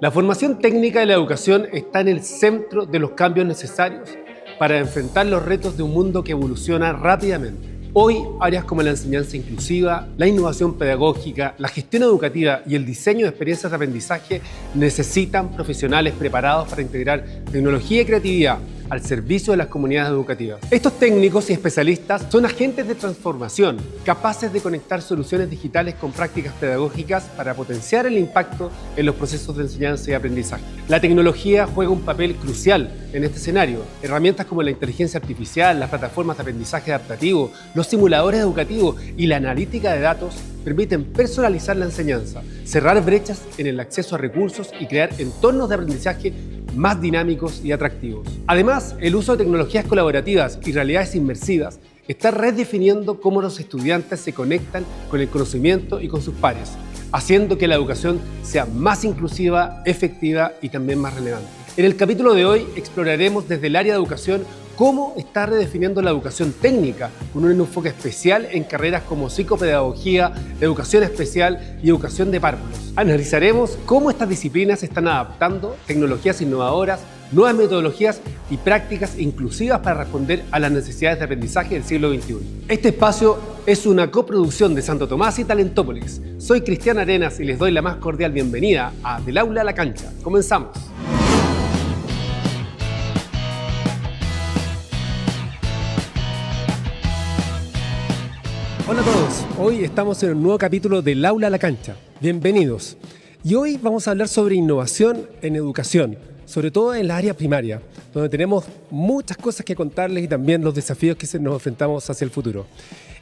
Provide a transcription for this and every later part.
La formación técnica de la educación está en el centro de los cambios necesarios para enfrentar los retos de un mundo que evoluciona rápidamente. Hoy, áreas como la enseñanza inclusiva, la innovación pedagógica, la gestión educativa y el diseño de experiencias de aprendizaje necesitan profesionales preparados para integrar tecnología y creatividad al servicio de las comunidades educativas. Estos técnicos y especialistas son agentes de transformación, capaces de conectar soluciones digitales con prácticas pedagógicas para potenciar el impacto en los procesos de enseñanza y aprendizaje. La tecnología juega un papel crucial en este escenario. Herramientas como la inteligencia artificial, las plataformas de aprendizaje adaptativo, los simuladores educativos y la analítica de datos permiten personalizar la enseñanza, cerrar brechas en el acceso a recursos y crear entornos de aprendizaje más dinámicos y atractivos. Además, el uso de tecnologías colaborativas y realidades inmersivas está redefiniendo cómo los estudiantes se conectan con el conocimiento y con sus pares, haciendo que la educación sea más inclusiva, efectiva y también más relevante. En el capítulo de hoy exploraremos desde el área de educación cómo está redefiniendo la educación técnica con un enfoque especial en carreras como psicopedagogía, educación especial y educación de párvulos. Analizaremos cómo estas disciplinas están adaptando tecnologías innovadoras, nuevas metodologías y prácticas inclusivas para responder a las necesidades de aprendizaje del siglo XXI. Este espacio es una coproducción de Santo Tomás y Talentópolis. Soy Cristian Arenas y les doy la más cordial bienvenida a Del Aula a la Cancha. Comenzamos. Hola a todos, hoy estamos en un nuevo capítulo del Aula a la Cancha. Bienvenidos. Y hoy vamos a hablar sobre innovación en educación, sobre todo en la área primaria, donde tenemos muchas cosas que contarles y también los desafíos que nos enfrentamos hacia el futuro.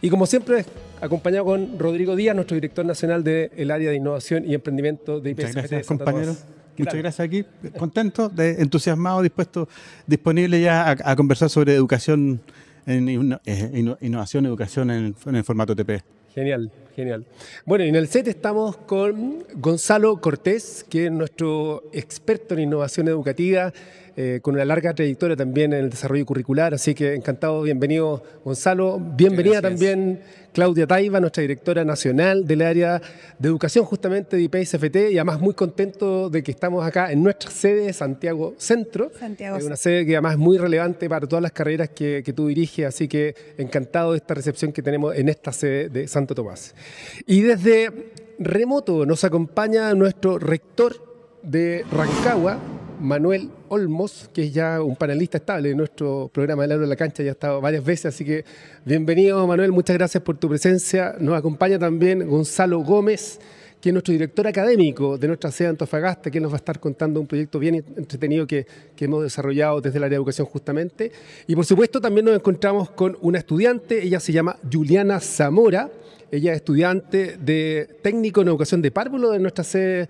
Y como siempre, acompañado con Rodrigo Díaz, nuestro director nacional del área de innovación y emprendimiento de IPSFT. Muchas gracias, compañero. Muchas gracias aquí. Contento, entusiasmado, dispuesto, disponible ya a conversar sobre educación, innovación, educación en el formato TP. Genial, genial. Bueno, y en el set estamos con Gonzalo Cortés, que es nuestro experto en innovación educativa, con una larga trayectoria también en el desarrollo curricular, así que encantado, bienvenido Gonzalo. Bienvenida también Claudia Taiba, nuestra directora nacional del área de educación justamente de IPSFT, y además muy contento de que estamos acá en nuestra sede, Santiago Centro. Una sede que además es muy relevante para todas las carreras que tú diriges, así que encantado de esta recepción que tenemos en esta sede de Santo Tomás. Y desde remoto nos acompaña nuestro rector de Rancagua, Manuel Olmos, que es ya un panelista estable en nuestro programa del Aula a la Cancha, ya ha estado varias veces, así que bienvenido Manuel, muchas gracias por tu presencia. Nos acompaña también Gonzalo Gómez, que es nuestro director académico de nuestra sede de Antofagasta, que nos va a estar contando un proyecto bien entretenido que hemos desarrollado desde el área de educación justamente. Y por supuesto también nos encontramos con una estudiante, ella se llama Juliana Zamora, ella es estudiante de técnico en educación de párvulo de nuestra sede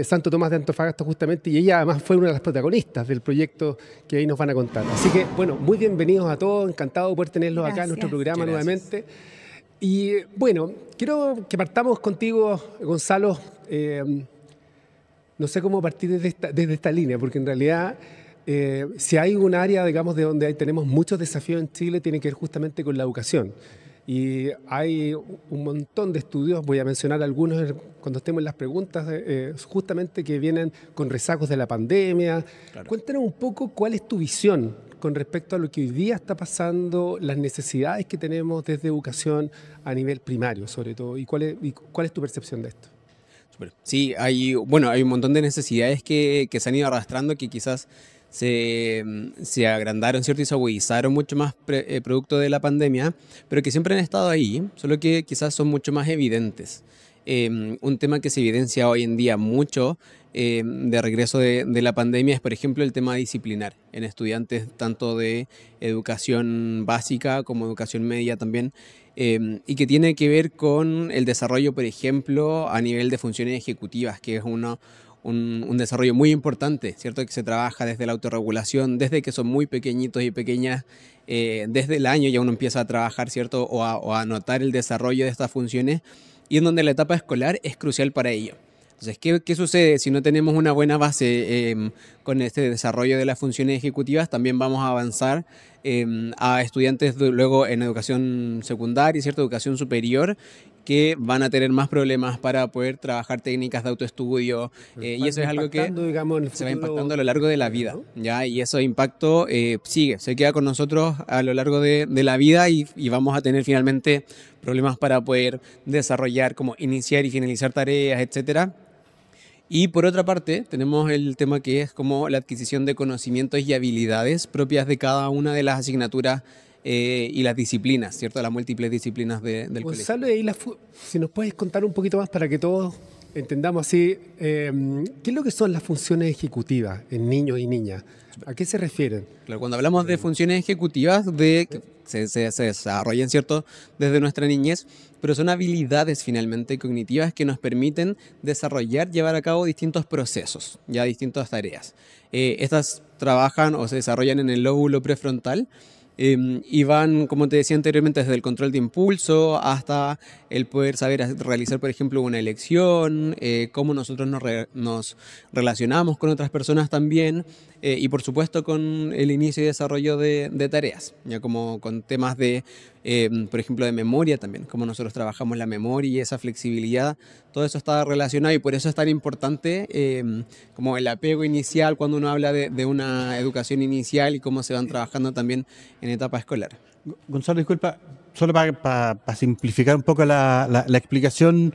Santo Tomás de Antofagasta justamente, y ella además fue una de las protagonistas del proyecto que ahí nos van a contar. Así que, bueno, muy bienvenidos a todos, encantado de poder tenerlos acá en nuestro programa nuevamente. Y bueno, quiero que partamos contigo, Gonzalo. No sé cómo partir desde esta línea, porque en realidad si hay un área, digamos, de donde tenemos muchos desafíos en Chile, tiene que ver justamente con la educación. Y hay un montón de estudios, voy a mencionar algunos cuando estemos en las preguntas, justamente que vienen con rezagos de la pandemia. Claro. Cuéntanos un poco cuál es tu visión con respecto a lo que hoy día está pasando, las necesidades que tenemos desde educación a nivel primario, sobre todo, y cuál es tu percepción de esto. Sí, hay un montón de necesidades que se han ido arrastrando, que quizás se agrandaron, ¿cierto? Y se agudizaron mucho más producto de la pandemia, pero que siempre han estado ahí, solo que quizás son mucho más evidentes. Un tema que se evidencia hoy en día mucho de regreso de la pandemia es, por ejemplo, el tema disciplinar en estudiantes tanto de educación básica como educación media también, y que tiene que ver con el desarrollo, por ejemplo, a nivel de funciones ejecutivas, que es un desarrollo muy importante, ¿cierto? Que se trabaja desde la autorregulación, desde que son muy pequeñitos y pequeñas, desde el año ya uno empieza a trabajar, ¿cierto? O a notar el desarrollo de estas funciones, y en donde la etapa escolar es crucial para ello. Entonces, ¿qué sucede si no tenemos una buena base con este desarrollo de las funciones ejecutivas? También vamos a avanzar a estudiantes luego en educación secundaria, ¿cierto? Educación superior, que van a tener más problemas para poder trabajar técnicas de autoestudio, y eso es algo que digamos, se va impactando a lo largo de la vida, ¿ya? Y ese impacto se queda con nosotros a lo largo de la vida y vamos a tener finalmente problemas para poder desarrollar, como iniciar y finalizar tareas, etcétera. Y por otra parte, tenemos el tema que es como la adquisición de conocimientos y habilidades propias de cada una de las asignaturas y las disciplinas, ¿cierto? Las múltiples disciplinas del Gonzalo, colegio. y ahí si nos puedes contar un poquito más para que todos entendamos así, ¿qué es lo que son las funciones ejecutivas en niños y niñas? ¿A qué se refieren? Claro, cuando hablamos de funciones ejecutivas, que se desarrollan, ¿cierto?, desde nuestra niñez, pero son habilidades finalmente cognitivas que nos permiten desarrollar, llevar a cabo distintos procesos, ya distintas tareas. Estas trabajan o se desarrollan en el lóbulo prefrontal, y van, como te decía anteriormente, desde el control de impulso hasta el poder saber realizar, por ejemplo, una elección, cómo nosotros nos relacionamos con otras personas también, y por supuesto con el inicio y desarrollo de tareas, ya como con temas de, por ejemplo, de memoria también, cómo nosotros trabajamos la memoria y esa flexibilidad, todo eso está relacionado y por eso es tan importante como el apego inicial cuando uno habla de una educación inicial y cómo se van trabajando también en etapa escolar. Gonzalo, disculpa, solo para simplificar un poco la explicación,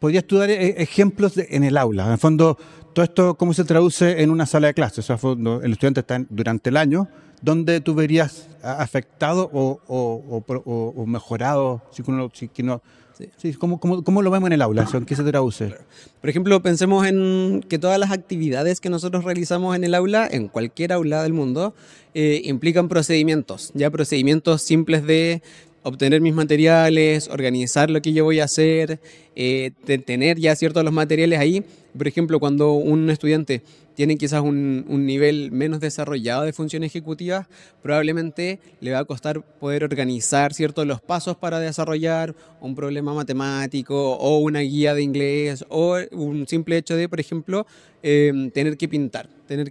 ¿podrías tú dar ejemplos en el aula? En el fondo, todo esto, ¿cómo se traduce en una sala de clases? O sea, el estudiante está durante el año, ¿dónde tú verías afectado o mejorado? Sí, ¿cómo lo vemos en el aula? ¿En qué se traduce? Claro. Por ejemplo, pensemos en que todas las actividades que nosotros realizamos en el aula, en cualquier aula del mundo, implican procedimientos, ya procedimientos simples de obtener mis materiales, organizar lo que yo voy a hacer, tener ya ciertos los materiales ahí. Por ejemplo, cuando un estudiante tiene quizás un nivel menos desarrollado de función ejecutiva, probablemente le va a costar poder organizar ciertos los pasos para desarrollar un problema matemático o una guía de inglés o un simple hecho de, por ejemplo, tener que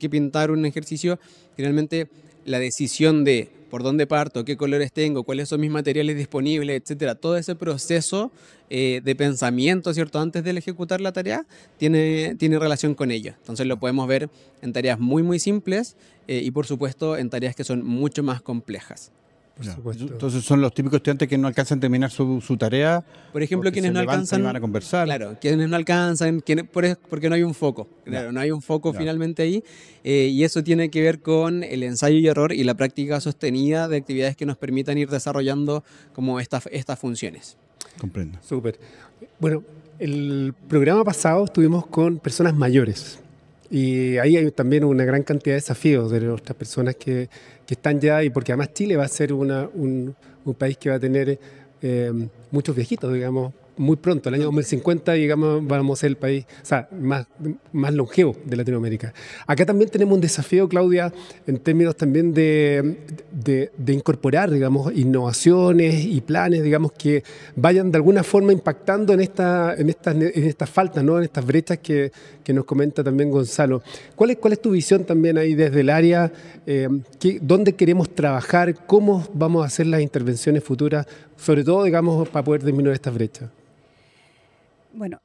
pintar un ejercicio. Finalmente, la decisión de por dónde parto, qué colores tengo, cuáles son mis materiales disponibles, etcétera. Todo ese proceso de pensamiento, ¿cierto?, antes de ejecutar la tarea, tiene relación con ello. Entonces lo podemos ver en tareas muy, muy simples y, por supuesto, en tareas que son mucho más complejas. Entonces son los típicos estudiantes que no alcanzan a terminar su tarea. Por ejemplo, quienes no alcanzan. Van a conversar. Claro, quienes no alcanzan, porque no hay un foco. Claro, no hay un foco finalmente ahí. Y eso tiene que ver con el ensayo y error y la práctica sostenida de actividades que nos permitan ir desarrollando como estas funciones. Comprendo. Súper. Bueno, el programa pasado estuvimos con personas mayores. Y ahí hay también una gran cantidad de desafíos de nuestras personas que están ya, y porque además Chile va a ser un país que va a tener muchos viejitos, digamos, muy pronto. El año 2050, digamos, vamos a ser el país, o sea, más longevo de Latinoamérica. Acá también tenemos un desafío, Claudia, en términos también de incorporar, digamos, innovaciones y planes, digamos, que vayan de alguna forma impactando en estas faltas, ¿no?, en estas brechas que nos comenta también Gonzalo. ¿Cuál es tu visión también ahí desde el área? ¿Dónde queremos trabajar? ¿Cómo vamos a hacer las intervenciones futuras? Sobre todo, digamos, para poder disminuir estas brechas. Bueno,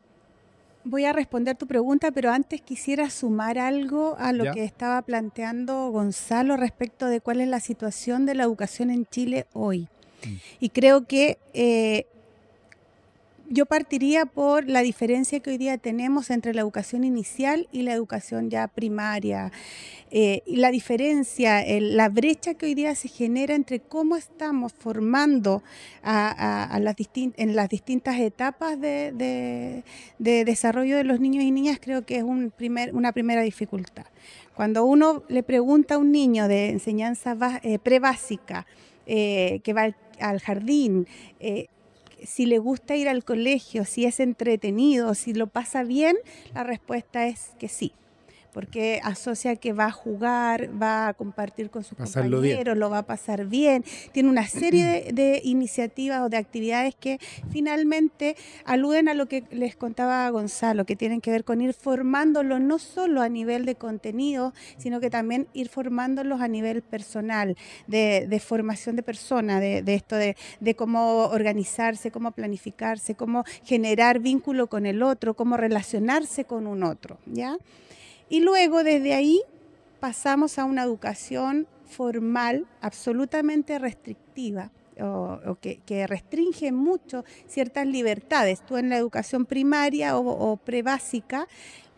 voy a responder tu pregunta, pero antes quisiera sumar algo a lo que estaba planteando Gonzalo respecto de cuál es la situación de la educación en Chile hoy. Y creo que yo partiría por la diferencia que hoy día tenemos entre la educación inicial y la educación ya primaria. Y la diferencia, la brecha que hoy día se genera entre cómo estamos formando en las distintas etapas de desarrollo de los niños y niñas, creo que es una primera dificultad. Cuando uno le pregunta a un niño de enseñanza prebásica que va al jardín, si le gusta ir al colegio, si es entretenido, si lo pasa bien, la respuesta es que sí. porque asocia que va a jugar, va a compartir con sus Pasarlo compañeros, lo va a pasar bien. Tiene una serie de iniciativas o de actividades que finalmente aluden a lo que les contaba Gonzalo, que tienen que ver con ir formándolos no solo a nivel de contenido, sino que también ir formándolos a nivel personal, de formación de persona, de esto de cómo organizarse, cómo planificarse, cómo generar vínculo con el otro, cómo relacionarse con un otro, ¿ya? Y luego desde ahí pasamos a una educación formal absolutamente restrictiva o que restringe mucho ciertas libertades. Tú en la educación primaria o prebásica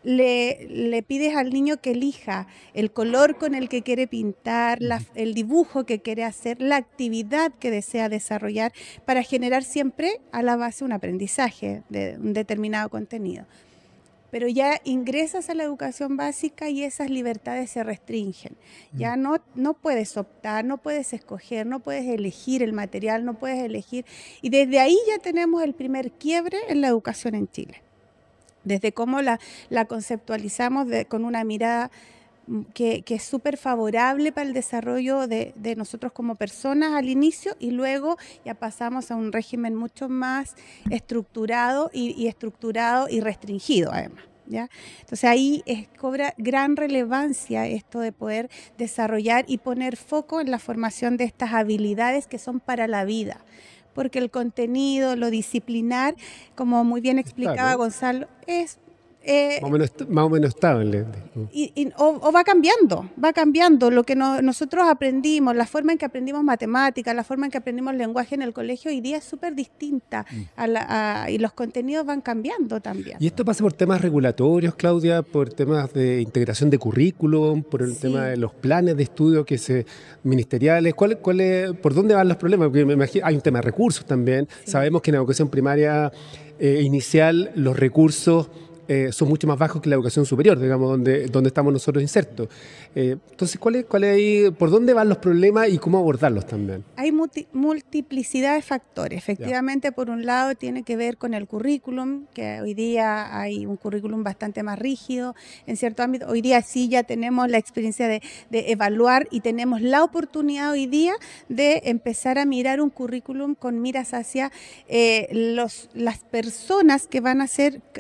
le pides al niño que elija el color con el que quiere pintar, el dibujo que quiere hacer, la actividad que desea desarrollar para generar siempre a la base un aprendizaje de un determinado contenido. Pero ya ingresas a la educación básica y esas libertades se restringen. Ya no puedes optar, no puedes escoger, no puedes elegir el material, no puedes elegir. Y desde ahí ya tenemos el primer quiebre en la educación en Chile. Desde cómo la conceptualizamos con una mirada que es súper favorable para el desarrollo de nosotros como personas al inicio, y luego ya pasamos a un régimen mucho más estructurado y restringido además, ¿ya? Entonces ahí cobra gran relevancia esto de poder desarrollar y poner foco en la formación de estas habilidades que son para la vida. Porque el contenido, lo disciplinar, como muy bien explicaba Gonzalo, es más o menos estable. O va cambiando lo que nosotros aprendimos, la forma en que aprendimos matemáticas, la forma en que aprendimos lenguaje en el colegio hoy día es súper distinta y los contenidos van cambiando también. ¿Y esto pasa por temas regulatorios, Claudia, por temas de integración de currículum, por el tema de los planes de estudio ministeriales? ¿Por dónde van los problemas? Porque me imagino, hay un tema de recursos también. Sí. Sabemos que en la educación primaria inicial los recursos son mucho más bajos que la educación superior, digamos, donde estamos nosotros insertos. Entonces, ¿por dónde van los problemas y cómo abordarlos también? Hay multiplicidad de factores. Efectivamente, por un lado, tiene que ver con el currículum, que hoy día hay un currículum bastante más rígido. En cierto ámbito, hoy día sí ya tenemos la experiencia de evaluar y tenemos la oportunidad hoy día de empezar a mirar un currículum con miras hacia las personas que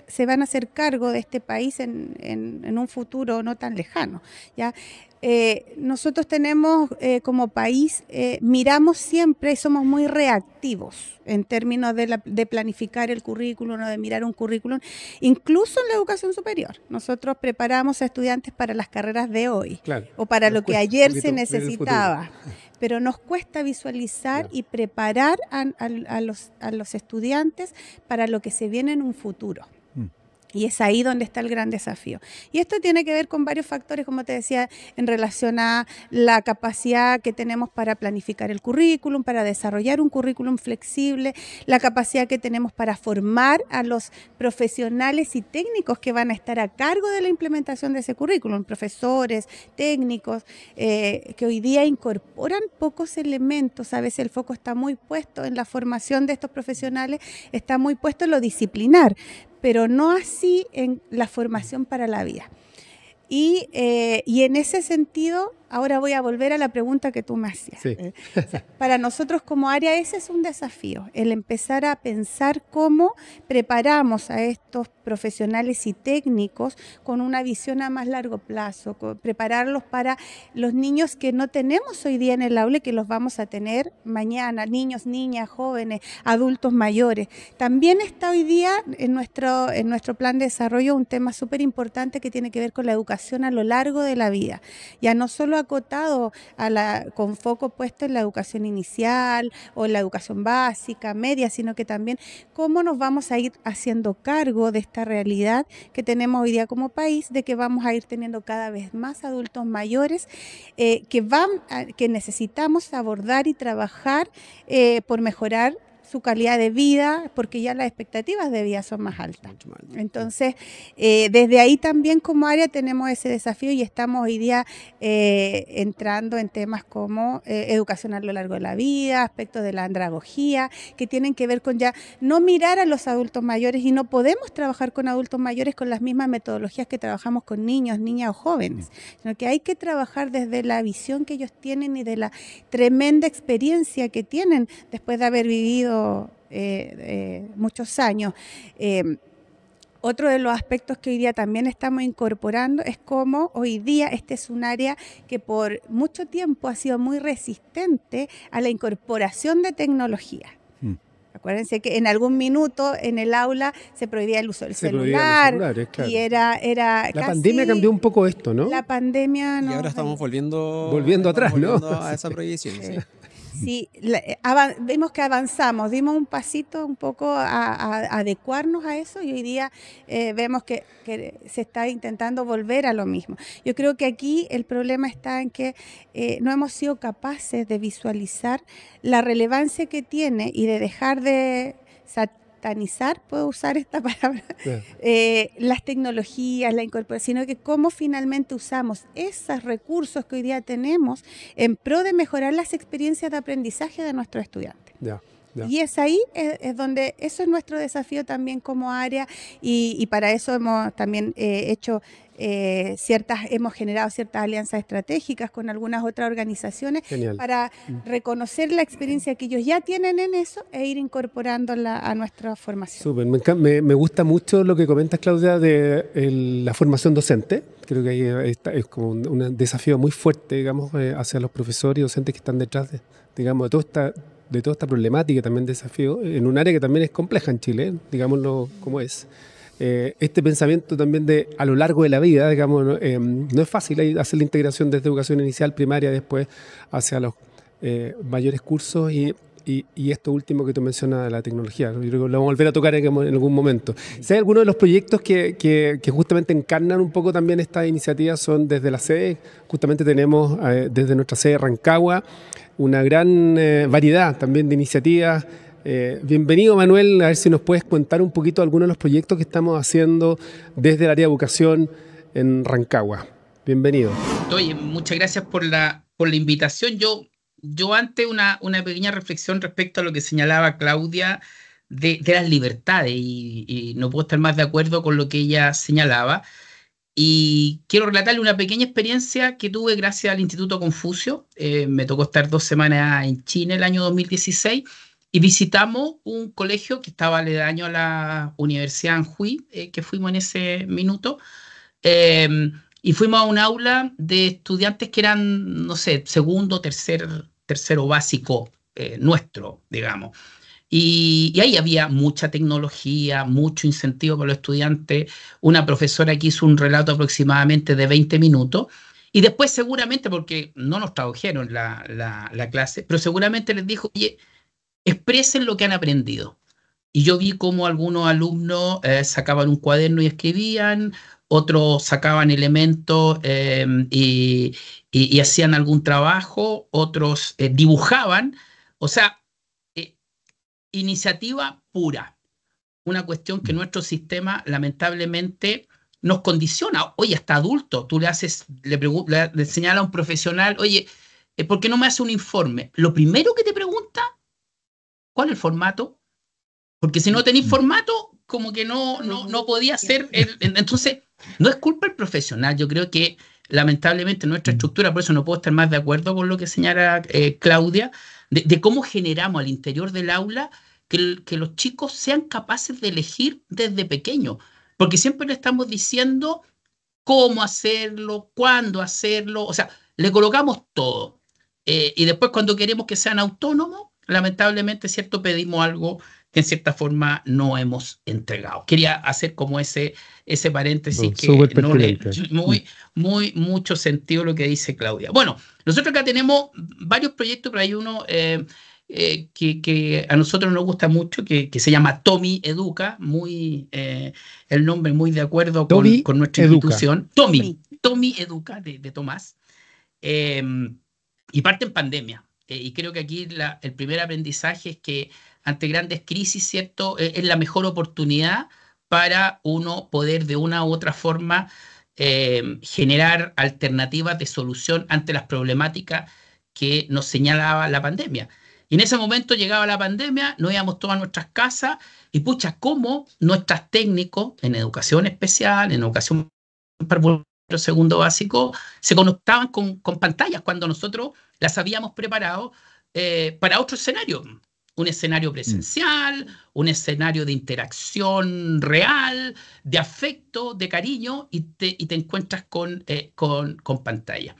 se van a hacer cargo de este país en un futuro no tan lejano, ¿ya? Nosotros tenemos como país, miramos siempre y somos muy reactivos en términos de planificar el currículum o de mirar un currículum, incluso en la educación superior. Nosotros preparamos a estudiantes para las carreras de hoy, claro, o para lo que ayer se necesitaba, pero nos cuesta visualizar y preparar a los estudiantes para lo que se viene en un futuro. Y es ahí donde está el gran desafío. Y esto tiene que ver con varios factores, como te decía, en relación a la capacidad que tenemos para planificar el currículum, para desarrollar un currículum flexible, la capacidad que tenemos para formar a los profesionales y técnicos que van a estar a cargo de la implementación de ese currículum, profesores, técnicos, que hoy día incorporan pocos elementos. A veces el foco está muy puesto en la formación de estos profesionales, está muy puesto en lo disciplinar, pero no así en la formación para la vida. Y en ese sentido, ahora voy a volver a la pregunta que tú me hacías. Sí. O sea, para nosotros como área ese es un desafío, el empezar a pensar cómo preparamos a estos profesionales y técnicos con una visión a más largo plazo, prepararlos para los niños que no tenemos hoy día en el aula y que los vamos a tener mañana, niños, niñas, jóvenes, adultos mayores. También está hoy día en nuestro plan de desarrollo un tema súper importante que tiene que ver con la educación a lo largo de la vida, ya no solo acotado con foco puesto en la educación inicial o en la educación básica, media, sino que también cómo nos vamos a ir haciendo cargo de esta realidad que tenemos hoy día como país, de que vamos a ir teniendo cada vez más adultos mayores que necesitamos abordar y trabajar por mejorar su calidad de vida, porque ya las expectativas de vida son más altas. Mucho más. Entonces, desde ahí también como área tenemos ese desafío y estamos hoy día entrando en temas como educación a lo largo de la vida, aspectos de la andragogía, que tienen que ver con ya no mirar a los adultos mayores, y no podemos trabajar con adultos mayores con las mismas metodologías que trabajamos con niños, niñas o jóvenes, sino que hay que trabajar desde la visión que ellos tienen y de la tremenda experiencia que tienen después de haber vivido muchos años. Otro de los aspectos que hoy día también estamos incorporando es cómo hoy día este es un área que por mucho tiempo ha sido muy resistente a la incorporación de tecnología. Acuérdense que en algún minuto en el aula se prohibía el uso del celular, claro. Y era la casi, pandemia cambió un poco esto, ¿no? La pandemia no. Y ahora estamos volviendo atrás, volviendo ¿no? a esa prohibición. Sí. Sí, vimos que avanzamos, dimos un pasito un poco a adecuarnos a eso, y hoy día vemos que se está intentando volver a lo mismo. Yo creo que aquí el problema está en que no hemos sido capaces de visualizar la relevancia que tiene y de dejar de satanizar, puedo usar esta palabra, las tecnologías, la incorporación, sino que cómo finalmente usamos esos recursos que hoy día tenemos en pro de mejorar las experiencias de aprendizaje de nuestros estudiantes. Y es ahí, es donde eso es nuestro desafío también como área, y para eso hemos también hemos generado ciertas alianzas estratégicas con algunas otras organizaciones. Genial. Para reconocer la experiencia que ellos ya tienen en eso e ir incorporándola a nuestra formación. Súper, me gusta mucho lo que comentas, Claudia, de la formación docente. Creo que ahí es como un desafío muy fuerte, digamos, hacia los profesores y docentes que están detrás digamos, de toda esta problemática, también desafío, en un área que también es compleja en Chile, digámoslo como es. Este pensamiento también de a lo largo de la vida, digamos, no es fácil hacer la integración desde educación inicial, primaria, después hacia los mayores cursos y esto último que tú mencionas de la tecnología. Yo creo que lo vamos a volver a tocar en algún momento. Si hay algunos de los proyectos que justamente encarnan un poco también esta iniciativa, son desde la sede. Justamente tenemos desde nuestra sede Rancagua una gran variedad también de iniciativas. Bienvenido, Manuel, a ver si nos puedes contar un poquito algunos de los proyectos que estamos haciendo desde el área de educación en Rancagua. Bienvenido. Oye, muchas gracias por la invitación. Yo antes una pequeña reflexión respecto a lo que señalaba Claudia de las libertades, y no puedo estar más de acuerdo con lo que ella señalaba. Y quiero relatarle una pequeña experiencia que tuve gracias al Instituto Confucio. Me tocó estar 2 semanas en China el año 2016. Y visitamos un colegio que estaba aledaño a la Universidad Anhui, que fuimos en ese minuto, y fuimos a un aula de estudiantes que eran, no sé, segundo, tercero básico nuestro, digamos. Y ahí había mucha tecnología, mucho incentivo para los estudiantes. Una profesora que hizo un relato aproximadamente de 20 minutos. Y después seguramente, porque no nos tradujeron la clase, pero seguramente les dijo, oye, expresen lo que han aprendido. Y yo vi cómo algunos alumnos sacaban un cuaderno y escribían, otros sacaban elementos y hacían algún trabajo, otros dibujaban. O sea, iniciativa pura. Una cuestión que nuestro sistema lamentablemente nos condiciona. Oye, hasta adulto, tú le señala a un profesional, oye, ¿por qué no me hace un informe? Lo primero que te pregunta, ¿cuál es el formato? Porque si no tenéis formato, como que no podía ser. Entonces, no es culpa del profesional. Yo creo que lamentablemente nuestra estructura, por eso no puedo estar más de acuerdo con lo que señala Claudia, de cómo generamos al interior del aula que los chicos sean capaces de elegir desde pequeños. Porque siempre le estamos diciendo cómo hacerlo, cuándo hacerlo. O sea, le colocamos todo. Y después cuando queremos que sean autónomos, lamentablemente, ¿cierto?, pedimos algo que en cierta forma no hemos entregado. Quería hacer como ese paréntesis que no le mucho sentido lo que dice Claudia. Bueno, nosotros acá tenemos varios proyectos, pero hay uno que a nosotros nos gusta mucho, que se llama Tommy Educa, el nombre muy de acuerdo con nuestra institución. Tommy Educa, de Tomás. Y parte en pandemia. Y creo que aquí el primer aprendizaje es que ante grandes crisis, ¿cierto? Es la mejor oportunidad para uno poder de una u otra forma generar alternativas de solución ante las problemáticas que nos señalaba la pandemia. Y en ese momento llegaba la pandemia, nos íbamos todas a nuestras casas y pucha, cómo nuestros técnicos en educación especial, en educación para segundo básico, se conectaban con pantallas cuando nosotros las habíamos preparado para otro escenario. Un escenario presencial, un escenario de interacción real, de afecto, de cariño, y te encuentras con pantalla.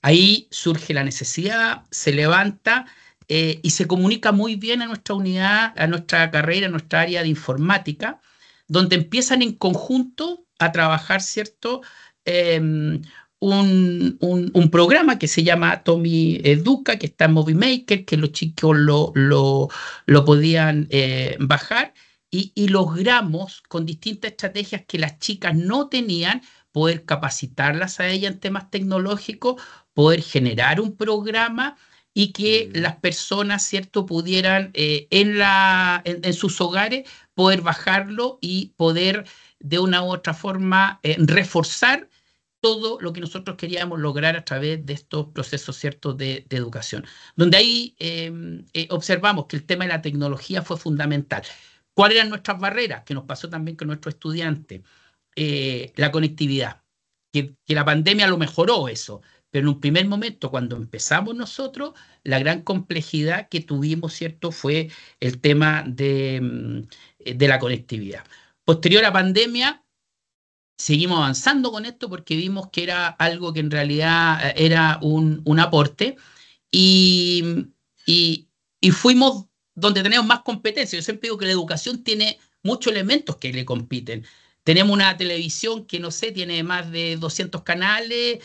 Ahí surge la necesidad, se levanta y se comunica muy bien a nuestra unidad, a nuestra carrera, a nuestra área de informática, donde empiezan en conjunto a trabajar, ¿cierto? Un programa que se llama Atomy Educa, que está en Movie Maker, que los chicos lo podían bajar y logramos con distintas estrategias que las chicas no tenían, poder capacitarlas a ellas en temas tecnológicos, poder generar un programa y que las personas, ¿cierto?, pudieran en sus hogares poder bajarlo y poder de una u otra forma reforzar todo lo que nosotros queríamos lograr a través de estos procesos, ¿cierto?, de educación. Donde ahí observamos que el tema de la tecnología fue fundamental. ¿Cuáles eran nuestras barreras? Que nos pasó también con nuestros estudiantes. La conectividad, que la pandemia lo mejoró eso, pero en un primer momento, cuando empezamos nosotros, la gran complejidad que tuvimos, ¿cierto?, fue el tema de la conectividad. Posterior a pandemia, seguimos avanzando con esto porque vimos que era algo que en realidad era un aporte y, y fuimos donde tenemos más competencia. Yo siempre digo que la educación tiene muchos elementos que le compiten. Tenemos una televisión que, no sé, tiene más de 200 canales,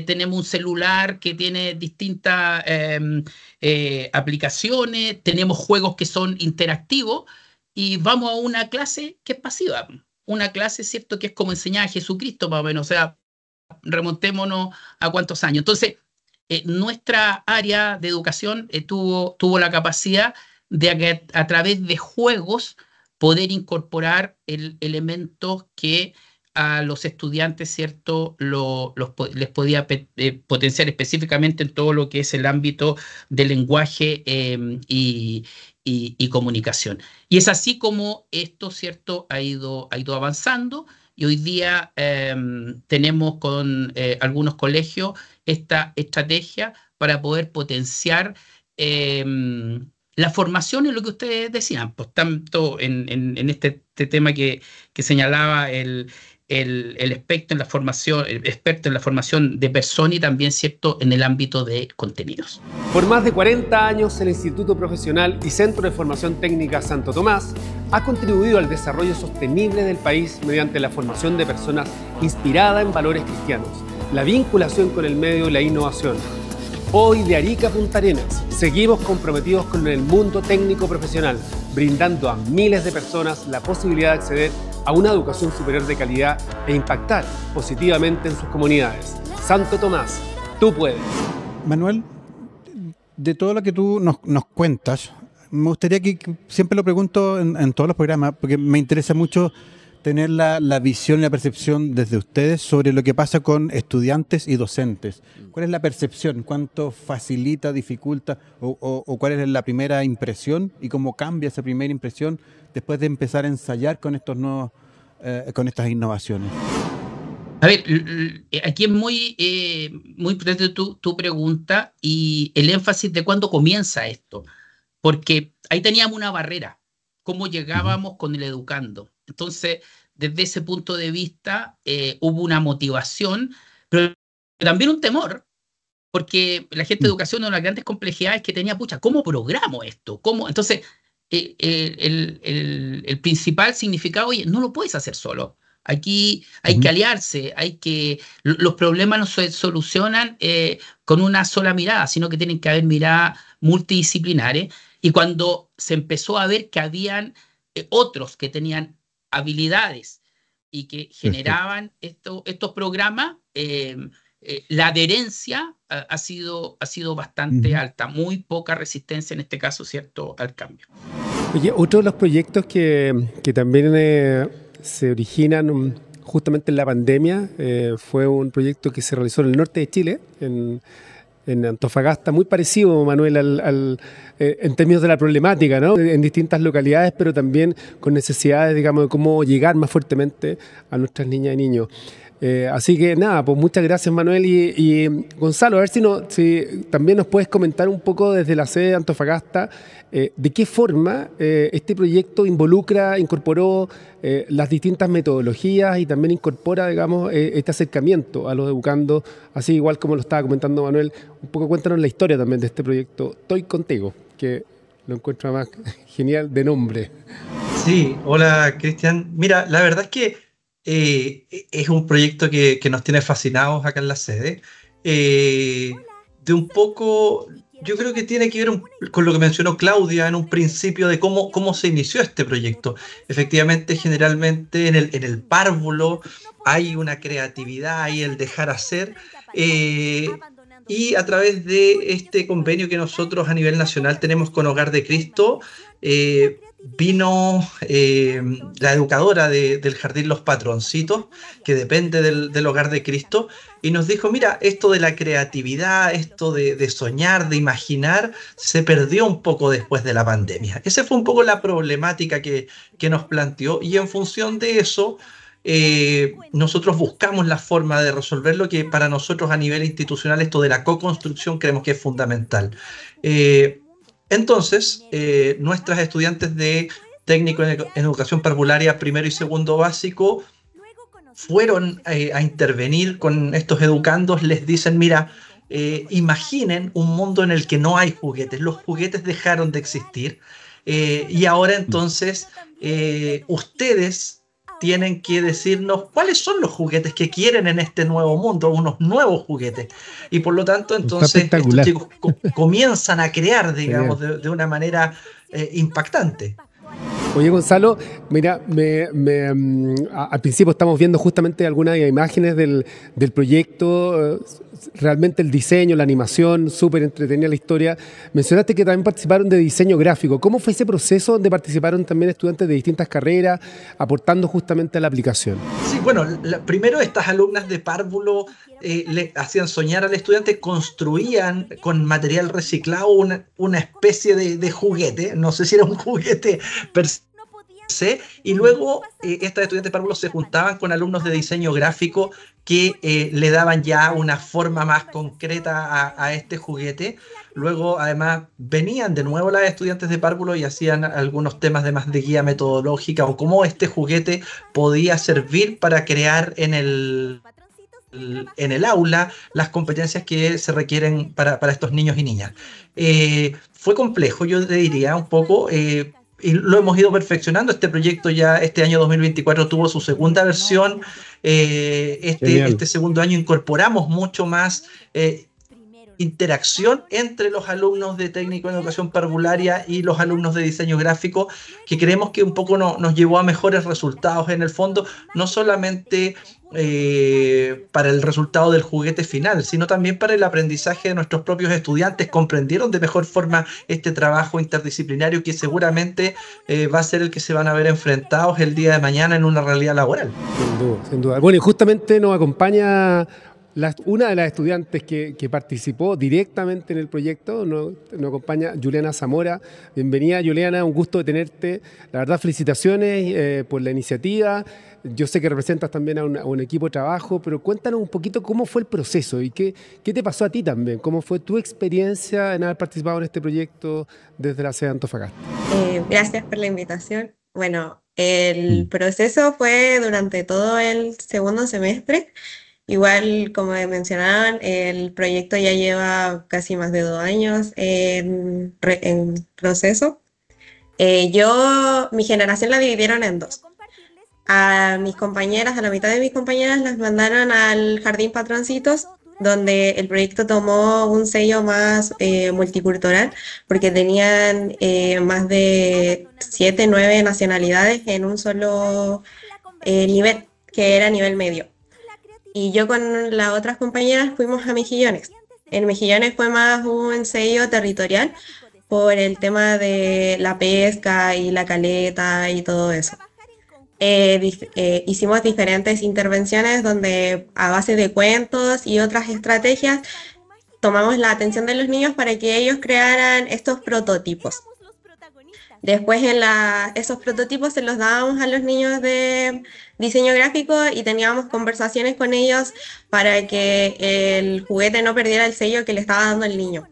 tenemos un celular que tiene distintas aplicaciones, tenemos juegos que son interactivos y vamos a una clase que es pasiva. Una clase, ¿cierto?, que es como enseñar a Jesucristo, más o menos, o sea, remontémonos a cuántos años. Entonces, nuestra área de educación tuvo la capacidad de que a través de juegos poder incorporar elementos que a los estudiantes, ¿cierto?, les podía potenciar específicamente en todo lo que es el ámbito del lenguaje y comunicación. Y es así como esto, ¿cierto?, ha ido avanzando y hoy día tenemos con algunos colegios esta estrategia para poder potenciar la formación en lo que ustedes decían, pues tanto en este tema que señalaba el experto en la formación de persona y también, ¿cierto?, en el ámbito de contenidos. Por más de 40 años, el Instituto Profesional y Centro de Formación Técnica Santo Tomás ha contribuido al desarrollo sostenible del país mediante la formación de personas inspirada en valores cristianos, la vinculación con el medio y la innovación. Hoy, de Arica a Punta Arenas, seguimos comprometidos con el mundo técnico profesional, brindando a miles de personas la posibilidad de acceder a una educación superior de calidad e impactar positivamente en sus comunidades. Santo Tomás, tú puedes. Manuel, de todo lo que tú nos cuentas, me gustaría que siempre lo pregunto en todos los programas, porque me interesa mucho tener la visión y la percepción desde ustedes sobre lo que pasa con estudiantes y docentes. ¿Cuál es la percepción? ¿Cuánto facilita, dificulta o cuál es la primera impresión y cómo cambia esa primera impresión después de empezar a ensayar con estos nuevos, con estas innovaciones? A ver, aquí es muy importante tu pregunta y el énfasis de cuándo comienza esto, porque ahí teníamos una barrera, cómo llegábamos con el educando. Entonces, desde ese punto de vista, hubo una motivación, pero también un temor, porque la gente de educación, una de las grandes complejidades que tenía, pucha, ¿cómo programo esto? ¿Cómo? Entonces, el principal significado, oye, no lo puedes hacer solo. Aquí hay que aliarse, los problemas no se solucionan con una sola mirada, sino que tienen que haber miradas multidisciplinares. Y cuando se empezó a ver que habían otros que tenían habilidades y que generaban estos programas, la adherencia ha sido bastante alta, muy poca resistencia en este caso, ¿cierto?, al cambio. Oye, otro de los proyectos que también se originan justamente en la pandemia fue un proyecto que se realizó en el norte de Chile, en Antofagasta, muy parecido, Manuel, en términos de la problemática, ¿no? En distintas localidades, pero también con necesidades, digamos, de cómo llegar más fuertemente a nuestras niñas y niños. Así que nada, pues muchas gracias, Manuel y Gonzalo. A ver si también nos puedes comentar un poco desde la sede de Antofagasta de qué forma este proyecto incorporó las distintas metodologías y también incorpora, digamos, este acercamiento a los educandos, así igual como lo estaba comentando Manuel. Un poco cuéntanos la historia también de este proyecto Estoy Contigo, que lo encuentro más genial de nombre. Sí, hola Cristian. Mira, la verdad es que es un proyecto que nos tiene fascinados acá en la sede. De un poco, yo creo que tiene que ver con lo que mencionó Claudia en un principio de cómo se inició este proyecto. Efectivamente, generalmente en el párvulo hay una creatividad, hay el dejar hacer. Y a través de este convenio que nosotros a nivel nacional tenemos con Hogar de Cristo, vino la educadora del Jardín Los Patroncitos, que depende del Hogar de Cristo, y nos dijo, mira, esto de la creatividad, esto de soñar, de imaginar, se perdió un poco después de la pandemia. Esa fue un poco la problemática que nos planteó, y en función de eso, nosotros buscamos la forma de resolverlo, que para nosotros a nivel institucional esto de la co-construcción creemos que es fundamental. Entonces, nuestras estudiantes de técnico en educación parvularia primero y segundo básico fueron a intervenir con estos educandos. Les dicen, mira, imaginen un mundo en el que no hay juguetes. Los juguetes dejaron de existir y ahora entonces ustedes tienen que decirnos cuáles son los juguetes que quieren en este nuevo mundo, unos nuevos juguetes. Y por lo tanto, entonces, estos chicos comienzan a crear, digamos, de una manera impactante. Oye, Gonzalo, mira, al principio estamos viendo justamente algunas imágenes del proyecto, realmente el diseño, la animación, súper entretenida la historia. Mencionaste que también participaron de diseño gráfico. ¿Cómo fue ese proceso donde participaron también estudiantes de distintas carreras, aportando justamente a la aplicación? Sí, bueno, primero estas alumnas de párvulo le hacían soñar al estudiante, construían con material reciclado una especie de juguete, no sé si era un juguete per se, y luego estas estudiantes de párvulo se juntaban con alumnos de diseño gráfico que le daban ya una forma más concreta a este juguete. Luego, además, venían de nuevo las estudiantes de párvulo y hacían algunos temas de guía metodológica o cómo este juguete podía servir para crear en el aula las competencias que se requieren para estos niños y niñas. Fue complejo, yo te diría, un poco, y lo hemos ido perfeccionando. Este proyecto ya este año 2024 tuvo su segunda versión. Este segundo año incorporamos mucho más interacción entre los alumnos de técnico en educación parvularia y los alumnos de diseño gráfico, que creemos que un poco nos llevó a mejores resultados en el fondo, no solamente para el resultado del juguete final, sino también para el aprendizaje de nuestros propios estudiantes. Comprendieron de mejor forma este trabajo interdisciplinario que seguramente va a ser el que se van a ver enfrentados el día de mañana en una realidad laboral. Sin duda, sin duda. Bueno, y justamente nos acompaña una de las estudiantes que participó directamente en el proyecto, nos acompaña Juliana Zamora. Bienvenida, Juliana, un gusto de tenerte. La verdad, felicitaciones por la iniciativa. Yo sé que representas también a un equipo de trabajo, pero cuéntanos un poquito cómo fue el proceso y qué te pasó a ti también. ¿Cómo fue tu experiencia en haber participado en este proyecto desde la sede de Antofagasta? Gracias por la invitación. Bueno, el proceso fue durante todo el segundo semestre. Igual, como mencionaban, el proyecto ya lleva casi más de 2 años en proceso. Mi generación la dividieron en 2. A mis compañeras, a la mitad de mis compañeras las mandaron al Jardín Patroncitos, donde el proyecto tomó un sello más multicultural, porque tenían más de 7, 9 nacionalidades en un solo nivel, que era nivel medio. y yo con las otras compañeras fuimos a Mejillones. En Mejillones fue más un sello territorial por el tema de la pesca y la caleta y todo eso. Hicimos diferentes intervenciones donde a base de cuentos y otras estrategias tomamos la atención de los niños para que ellos crearan estos prototipos. Después esos prototipos se los dábamos a los niños de diseño gráfico y teníamos conversaciones con ellos para que el juguete no perdiera el sello que le estaba dando el niño.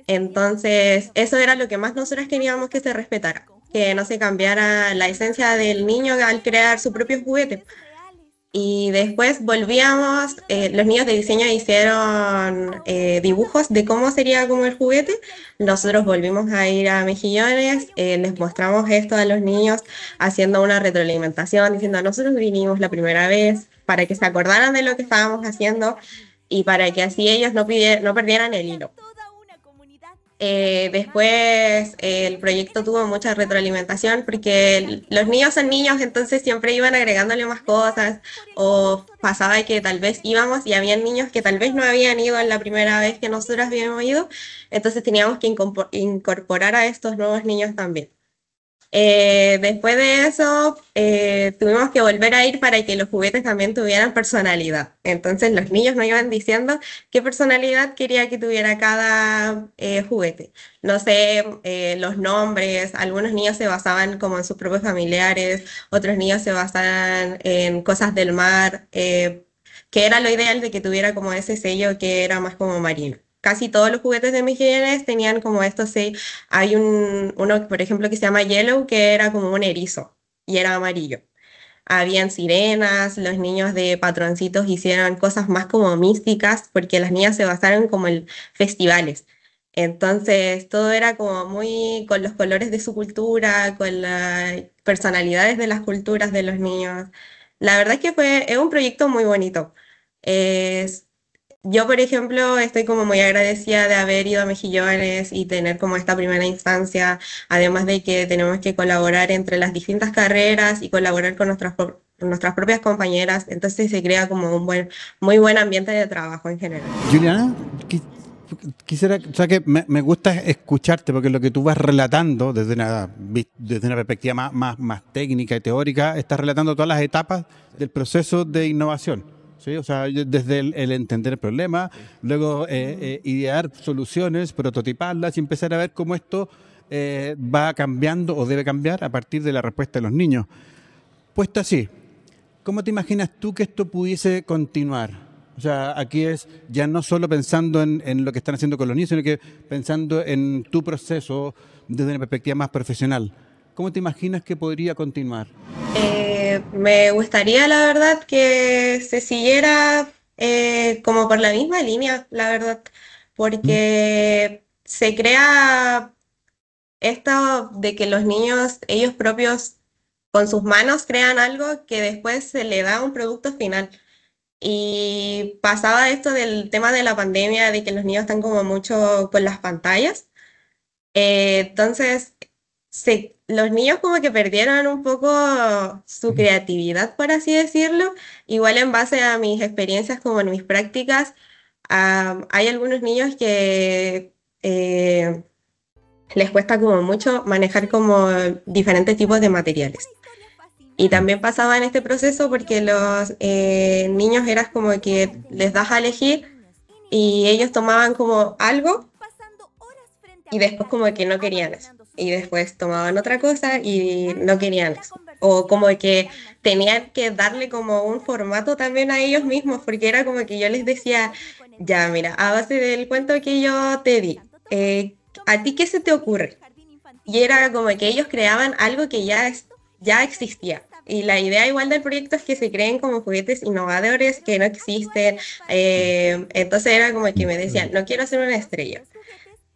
Entonces, eso era lo que más nosotros queríamos que se respetara, que no se cambiara la esencia del niño al crear su propio juguete. Y después volvíamos, los niños de diseño hicieron dibujos de cómo sería como el juguete. Nosotros volvimos a ir a Mejillones, les mostramos esto a los niños haciendo una retroalimentación, diciendo nosotros vinimos la primera vez para que se acordaran de lo que estábamos haciendo y para que así ellos no perdieran el hilo. Después el proyecto tuvo mucha retroalimentación porque los niños son niños, entonces siempre iban agregándole más cosas o pasaba que tal vez íbamos y habían niños que tal vez no habían ido en la primera vez que nosotros habíamos ido, entonces teníamos que incorporar a estos nuevos niños también. Después de eso tuvimos que volver a ir para que los juguetes también tuvieran personalidad. Entonces los niños nos iban diciendo qué personalidad quería que tuviera cada juguete. No sé, los nombres, algunos niños se basaban como en sus propios familiares, otros niños se basaban en cosas del mar, que era lo ideal de que tuviera como ese sello que era más como marino. Casi todos los juguetes de Mejillones tenían como estos sellos. Hay uno, por ejemplo, que se llama Yellow, que era como un erizo y era amarillo. Habían sirenas, los niños de Patroncitos hicieron cosas más como místicas, porque las niñas se basaron como en festivales. Entonces, todo era como muy con los colores de su cultura, con las personalidades de las culturas de los niños. La verdad es que es un proyecto muy bonito. Yo, por ejemplo, estoy como muy agradecida de haber ido a Mejillones y tener como esta primera instancia, además de que tenemos que colaborar entre las distintas carreras y colaborar con nuestras propias compañeras, entonces se crea como un muy buen ambiente de trabajo en general. Juliana, quisiera, o sea que me gusta escucharte porque lo que tú vas relatando desde una perspectiva más técnica y teórica, estás relatando todas las etapas del proceso de innovación. ¿Sí? O sea, desde el entender el problema, luego idear soluciones, prototiparlas y empezar a ver cómo esto va cambiando o debe cambiar a partir de la respuesta de los niños. Puesto así, ¿cómo te imaginas tú que esto pudiese continuar? O sea, aquí es ya no solo pensando en lo que están haciendo con los niños, sino que pensando en tu proceso desde una perspectiva más profesional. ¿Cómo te imaginas que podría continuar? Me gustaría, la verdad, que se siguiera como por la misma línea, la verdad, porque se crea esto de que los niños, ellos propios, con sus manos crean algo que después se le da un producto final. Y pasaba esto del tema de la pandemia, de que los niños están como mucho con las pantallas. Entonces, los niños como que perdieron un poco su creatividad, por así decirlo. Igual en base a mis experiencias como en mis prácticas, hay algunos niños que les cuesta como mucho manejar como diferentes tipos de materiales. Y también pasaba en este proceso porque los niños eras como que les das a elegir y ellos tomaban como algo y después como que no querían eso. Y después tomaban otra cosa y no querían eso. O como que tenían que darle como un formato también a ellos mismos, porque era como que yo les decía, ya mira, a base del cuento que yo te di, ¿a ti qué se te ocurre? Y era como que ellos creaban algo que ya existía. Y la idea igual del proyecto es que se creen como juguetes innovadores que no existen. Entonces era como que me decían, no quiero hacer una estrella.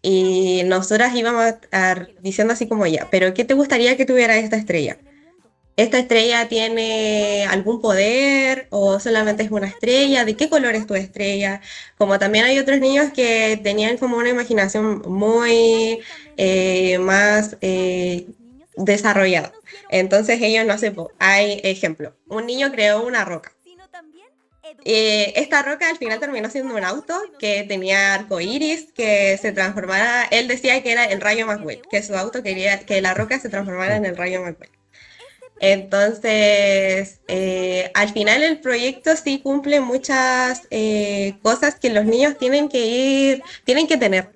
Y nosotras íbamos diciendo así como ya, pero ¿qué te gustaría que tuviera esta estrella? ¿Esta estrella tiene algún poder o solamente es una estrella? ¿De qué color es tu estrella? Como también hay otros niños que tenían como una imaginación muy más desarrollada. Entonces ellos, no sé, hay ejemplo, un niño creó una roca. Esta roca al final terminó siendo un auto que tenía arcoíris, que se transformara, él decía que era el rayo McQueen, que su auto quería que la roca se transformara en el rayo McQueen. Entonces, al final el proyecto sí cumple muchas cosas que los niños tienen que tener.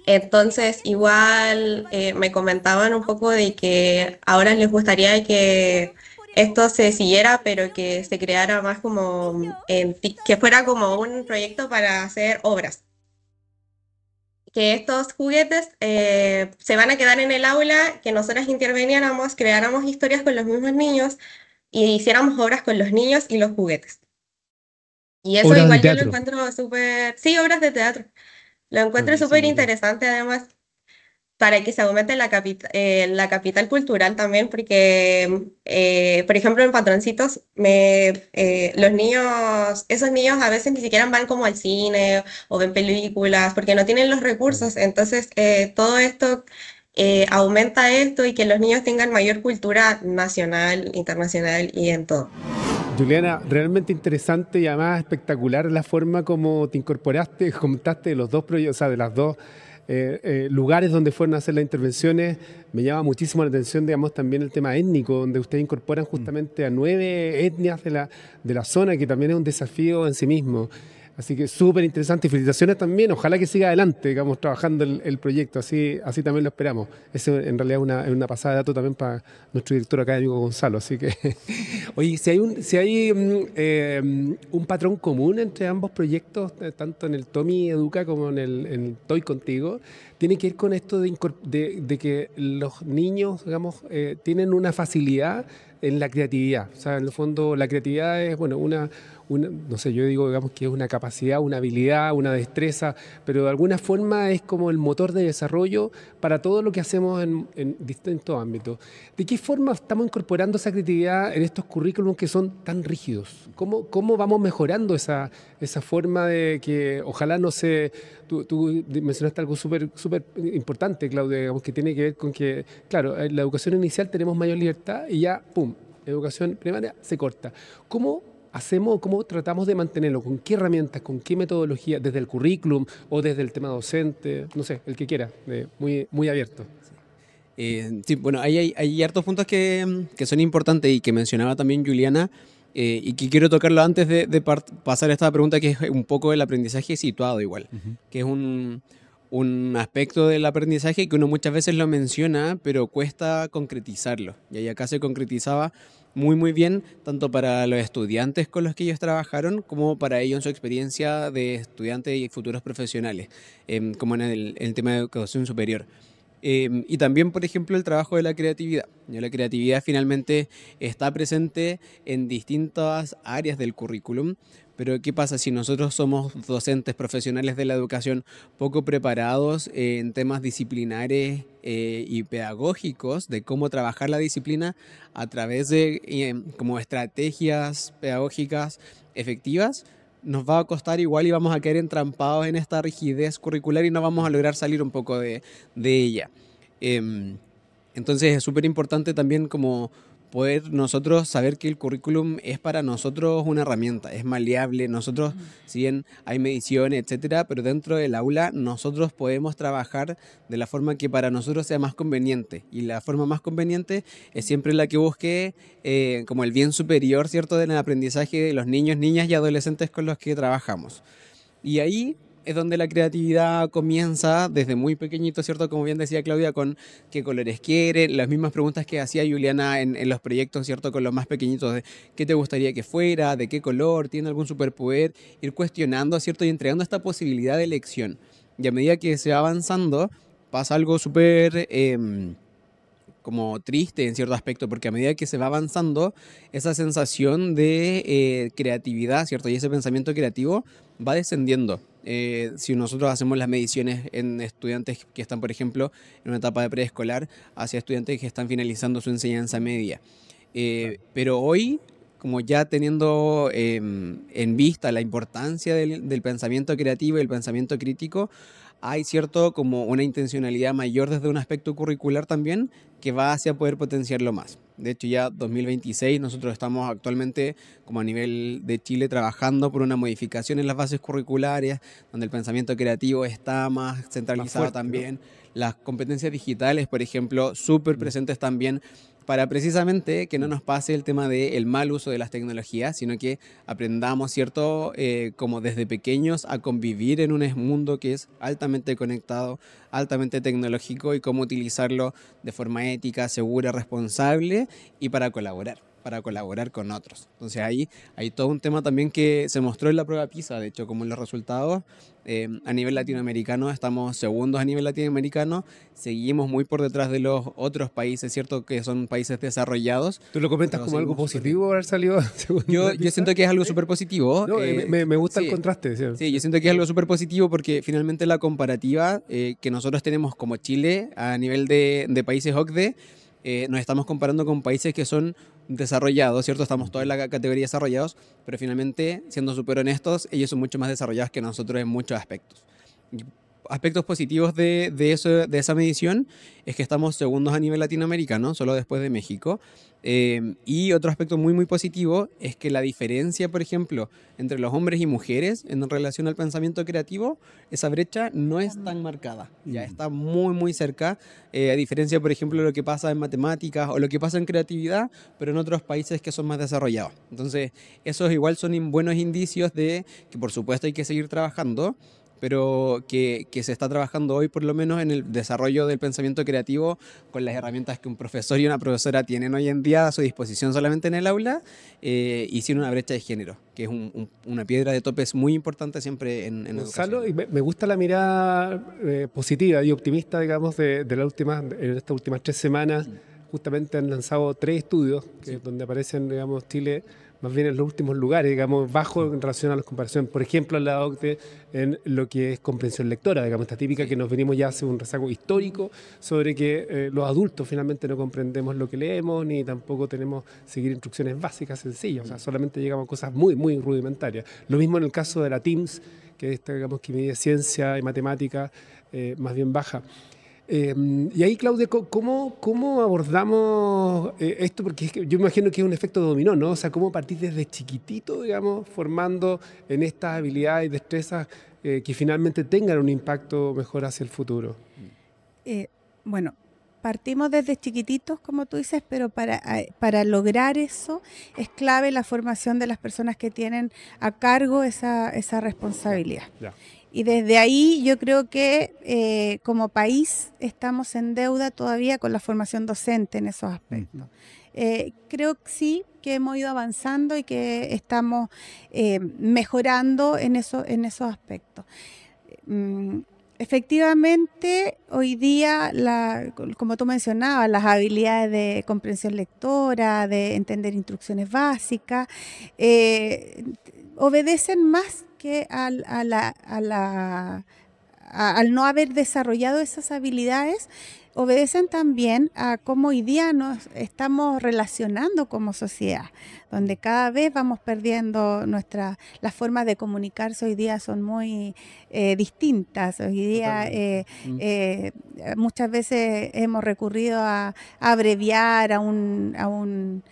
Entonces, igual me comentaban un poco de que ahora les gustaría que esto se siguiera, pero que se creara más como, que fuera como un proyecto para hacer obras. Que estos juguetes se van a quedar en el aula, que nosotras interveniéramos, creáramos historias con los mismos niños y hiciéramos obras con los niños y los juguetes. Y eso Obras de igual yo lo teatro. encuentro súper, sí, obras de teatro. Lo encuentro Buenísimo, súper ya. interesante además para que se aumente la capital cultural también, porque, por ejemplo, en Patroncitos, los niños, esos niños a veces ni siquiera van como al cine o ven películas, porque no tienen los recursos. Entonces, todo esto aumenta esto y que los niños tengan mayor cultura nacional, internacional y en todo. Juliana, realmente interesante y además espectacular la forma como te incorporaste, comentaste de los dos proyectos, o sea, de las dos lugares donde fueron a hacer las intervenciones. Me llama muchísimo la atención, digamos, también el tema étnico, donde ustedes incorporan justamente a 9 etnias de la zona, que también es un desafío en sí mismo. Así que súper interesante y felicitaciones también. Ojalá que siga adelante, digamos, trabajando el proyecto. Así también lo esperamos. Eso en realidad es una pasada de dato también para nuestro director académico Gonzalo. Así que, oye, si hay un patrón común entre ambos proyectos, tanto en el Tommy Educa como en el Toy Contigo, tiene que ir con esto de que los niños, digamos, tienen una facilidad en la creatividad. O sea, en el fondo la creatividad es, bueno, no sé, yo digo, digamos, que es una capacidad, una habilidad, una destreza, pero de alguna forma es como el motor de desarrollo para todo lo que hacemos en distintos ámbitos. ¿De qué forma estamos incorporando esa creatividad en estos currículums que son tan rígidos? ¿Cómo vamos mejorando esa forma de que ojalá no se... Tú mencionaste algo súper importante, Claudia, digamos, que tiene que ver con que, claro, en la educación inicial tenemos mayor libertad y ya, ¡pum!, educación primaria se corta. ¿Cómo tratamos de mantenerlo? ¿Con qué herramientas? ¿Con qué metodología? ¿Desde el currículum o desde el tema docente? No sé, el que quiera, muy abierto. Sí, bueno, hay hartos puntos que son importantes y que mencionaba también Juliana, y que quiero tocarlo antes de pasar a esta pregunta, que es un poco el aprendizaje situado igual, que es un aspecto del aprendizaje que uno muchas veces lo menciona, pero cuesta concretizarlo. Y ahí acá se concretizaba muy bien, tanto para los estudiantes con los que ellos trabajaron, como para ellos en su experiencia de estudiantes y futuros profesionales, como en el tema de educación superior. Y también, por ejemplo, el trabajo de la creatividad. La creatividad finalmente está presente en distintas áreas del currículum, pero ¿qué pasa si nosotros somos docentes profesionales de la educación poco preparados en temas disciplinares y pedagógicos de cómo trabajar la disciplina a través de como estrategias pedagógicas efectivas? Nos va a costar igual y vamos a quedar entrampados en esta rigidez curricular y no vamos a lograr salir un poco de ella. Entonces es súper importante también como poder nosotros saber que el currículum es para nosotros una herramienta, es maleable. Nosotros, si bien hay mediciones, etcétera, pero dentro del aula nosotros podemos trabajar de la forma que para nosotros sea más conveniente. Y la forma más conveniente es siempre la que busque como el bien superior, ¿cierto?, del aprendizaje de los niños, niñas y adolescentes con los que trabajamos. Y ahí es donde la creatividad comienza desde muy pequeñito, ¿cierto? Como bien decía Claudia, con qué colores quiere, las mismas preguntas que hacía Juliana en los proyectos, ¿cierto? Con los más pequeñitos, de qué te gustaría que fuera, de qué color, tiene algún superpoder, ir cuestionando, ¿cierto? Y entregando esta posibilidad de elección. Y a medida que se va avanzando, pasa algo súper... como triste en cierto aspecto, porque a medida que se va avanzando, esa sensación de creatividad, ¿cierto?, y ese pensamiento creativo va descendiendo. Si nosotros hacemos las mediciones en estudiantes que están, por ejemplo, en una etapa de preescolar, hacia estudiantes que están finalizando su enseñanza media. Pero hoy, como ya teniendo en vista la importancia del pensamiento creativo y el pensamiento crítico, hay cierto como una intencionalidad mayor desde un aspecto curricular también que va hacia poder potenciarlo más. De hecho, ya 2026 nosotros estamos actualmente como a nivel de Chile trabajando por una modificación en las bases curriculares, donde el pensamiento creativo está más centralizado fuerte, ¿no? también. Las competencias digitales, por ejemplo, súper presentes también para precisamente que no nos pase el tema del mal uso de las tecnologías, sino que aprendamos, ¿cierto? Como desde pequeños a convivir en un mundo que es altamente conectado, altamente tecnológico y cómo utilizarlo de forma ética, segura, responsable y para colaborar con otros. Entonces ahí hay todo un tema también que se mostró en la prueba PISA, de hecho, como en los resultados. A nivel latinoamericano estamos segundos a nivel latinoamericano, seguimos muy por detrás de los otros países, ¿cierto? Que son países desarrollados. ¿Tú lo comentas Pero como algo seguimos positivo haber salido segundo en la Yo pista? siento que es algo súper positivo. No, me gusta el sí. contraste. ¿Sí? Sí, yo siento que es algo súper positivo porque finalmente la comparativa que nosotros tenemos como Chile a nivel de países OCDE, nos estamos comparando con países que son desarrollados, ¿cierto? Estamos todos en la categoría desarrollados, pero finalmente, siendo súper honestos, ellos son mucho más desarrollados que nosotros en muchos aspectos. Y aspectos positivos de esa medición es que estamos segundos a nivel latinoamericano, solo después de México. Y otro aspecto muy, muy positivo es que la diferencia, por ejemplo, entre los hombres y mujeres en relación al pensamiento creativo, esa brecha no es tan marcada, ya está muy, muy cerca, a diferencia, por ejemplo, de lo que pasa en matemáticas o lo que pasa en creatividad, pero en otros países que son más desarrollados. Entonces, esos igual son buenos indicios de que, por supuesto, hay que seguir trabajando, pero que se está trabajando hoy por lo menos en el desarrollo del pensamiento creativo con las herramientas que un profesor y una profesora tienen hoy en día a su disposición solamente en el aula, y sin una brecha de género, que es una piedra de tope muy importante siempre en Gonzalo, educación. y me gusta la mirada positiva y optimista, digamos, en estas últimas 3 semanas. Justamente han lanzado 3 estudios donde aparecen, digamos, Chile más bien en los últimos lugares, digamos, bajo en relación a las comparaciones. Por ejemplo, en la OCDE, en lo que es comprensión lectora, digamos, esta típica que nos venimos ya hace un rezago histórico sobre que los adultos finalmente no comprendemos lo que leemos, ni tampoco tenemos seguir instrucciones básicas sencillas, o sea, solamente llegamos a cosas muy, muy rudimentarias. Lo mismo en el caso de la TIMSS, que es, digamos, que mide ciencia y matemática más bien baja. Y ahí, Claudia, ¿cómo abordamos esto? Porque es que yo me imagino que es un efecto dominó, ¿no? O sea, ¿cómo partir desde chiquitito, digamos, formando en estas habilidades y destrezas que finalmente tengan un impacto mejor hacia el futuro? Bueno, partimos desde chiquititos, como tú dices, pero para lograr eso es clave la formación de las personas que tienen a cargo esa responsabilidad. Ya. Y desde ahí yo creo que como país estamos en deuda todavía con la formación docente en esos aspectos. Creo que sí, que hemos ido avanzando y que estamos mejorando en esos aspectos. Efectivamente, hoy día, como tú mencionabas, las habilidades de comprensión lectora, de entender instrucciones básicas, obedecen más que al no haber desarrollado esas habilidades, obedecen también a cómo hoy día nos estamos relacionando como sociedad, donde cada vez vamos perdiendo las formas de comunicarse hoy día son muy distintas. Hoy día muchas veces hemos recurrido a abreviar a un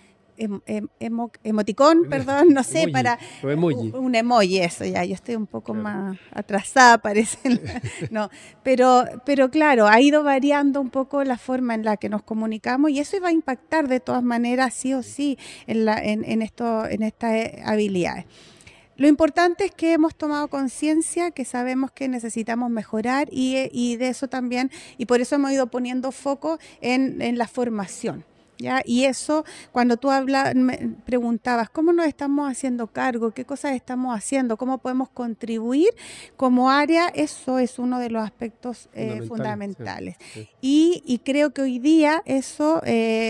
emoticón, perdón, no sé, Emoji, para o emoji. un emoji, eso ya, yo estoy un poco más atrasada, parece, no, pero claro, ha ido variando un poco la forma en la que nos comunicamos y eso va a impactar de todas maneras, sí o sí, en estas habilidades. Lo importante es que hemos tomado conciencia, que sabemos que necesitamos mejorar y de eso también, y por eso hemos ido poniendo foco en la formación. ¿Ya? Y eso, cuando tú me preguntabas cómo nos estamos haciendo cargo, qué cosas estamos haciendo, cómo podemos contribuir como área, eso es uno de los aspectos fundamentales. Sí. Y creo que hoy día eso,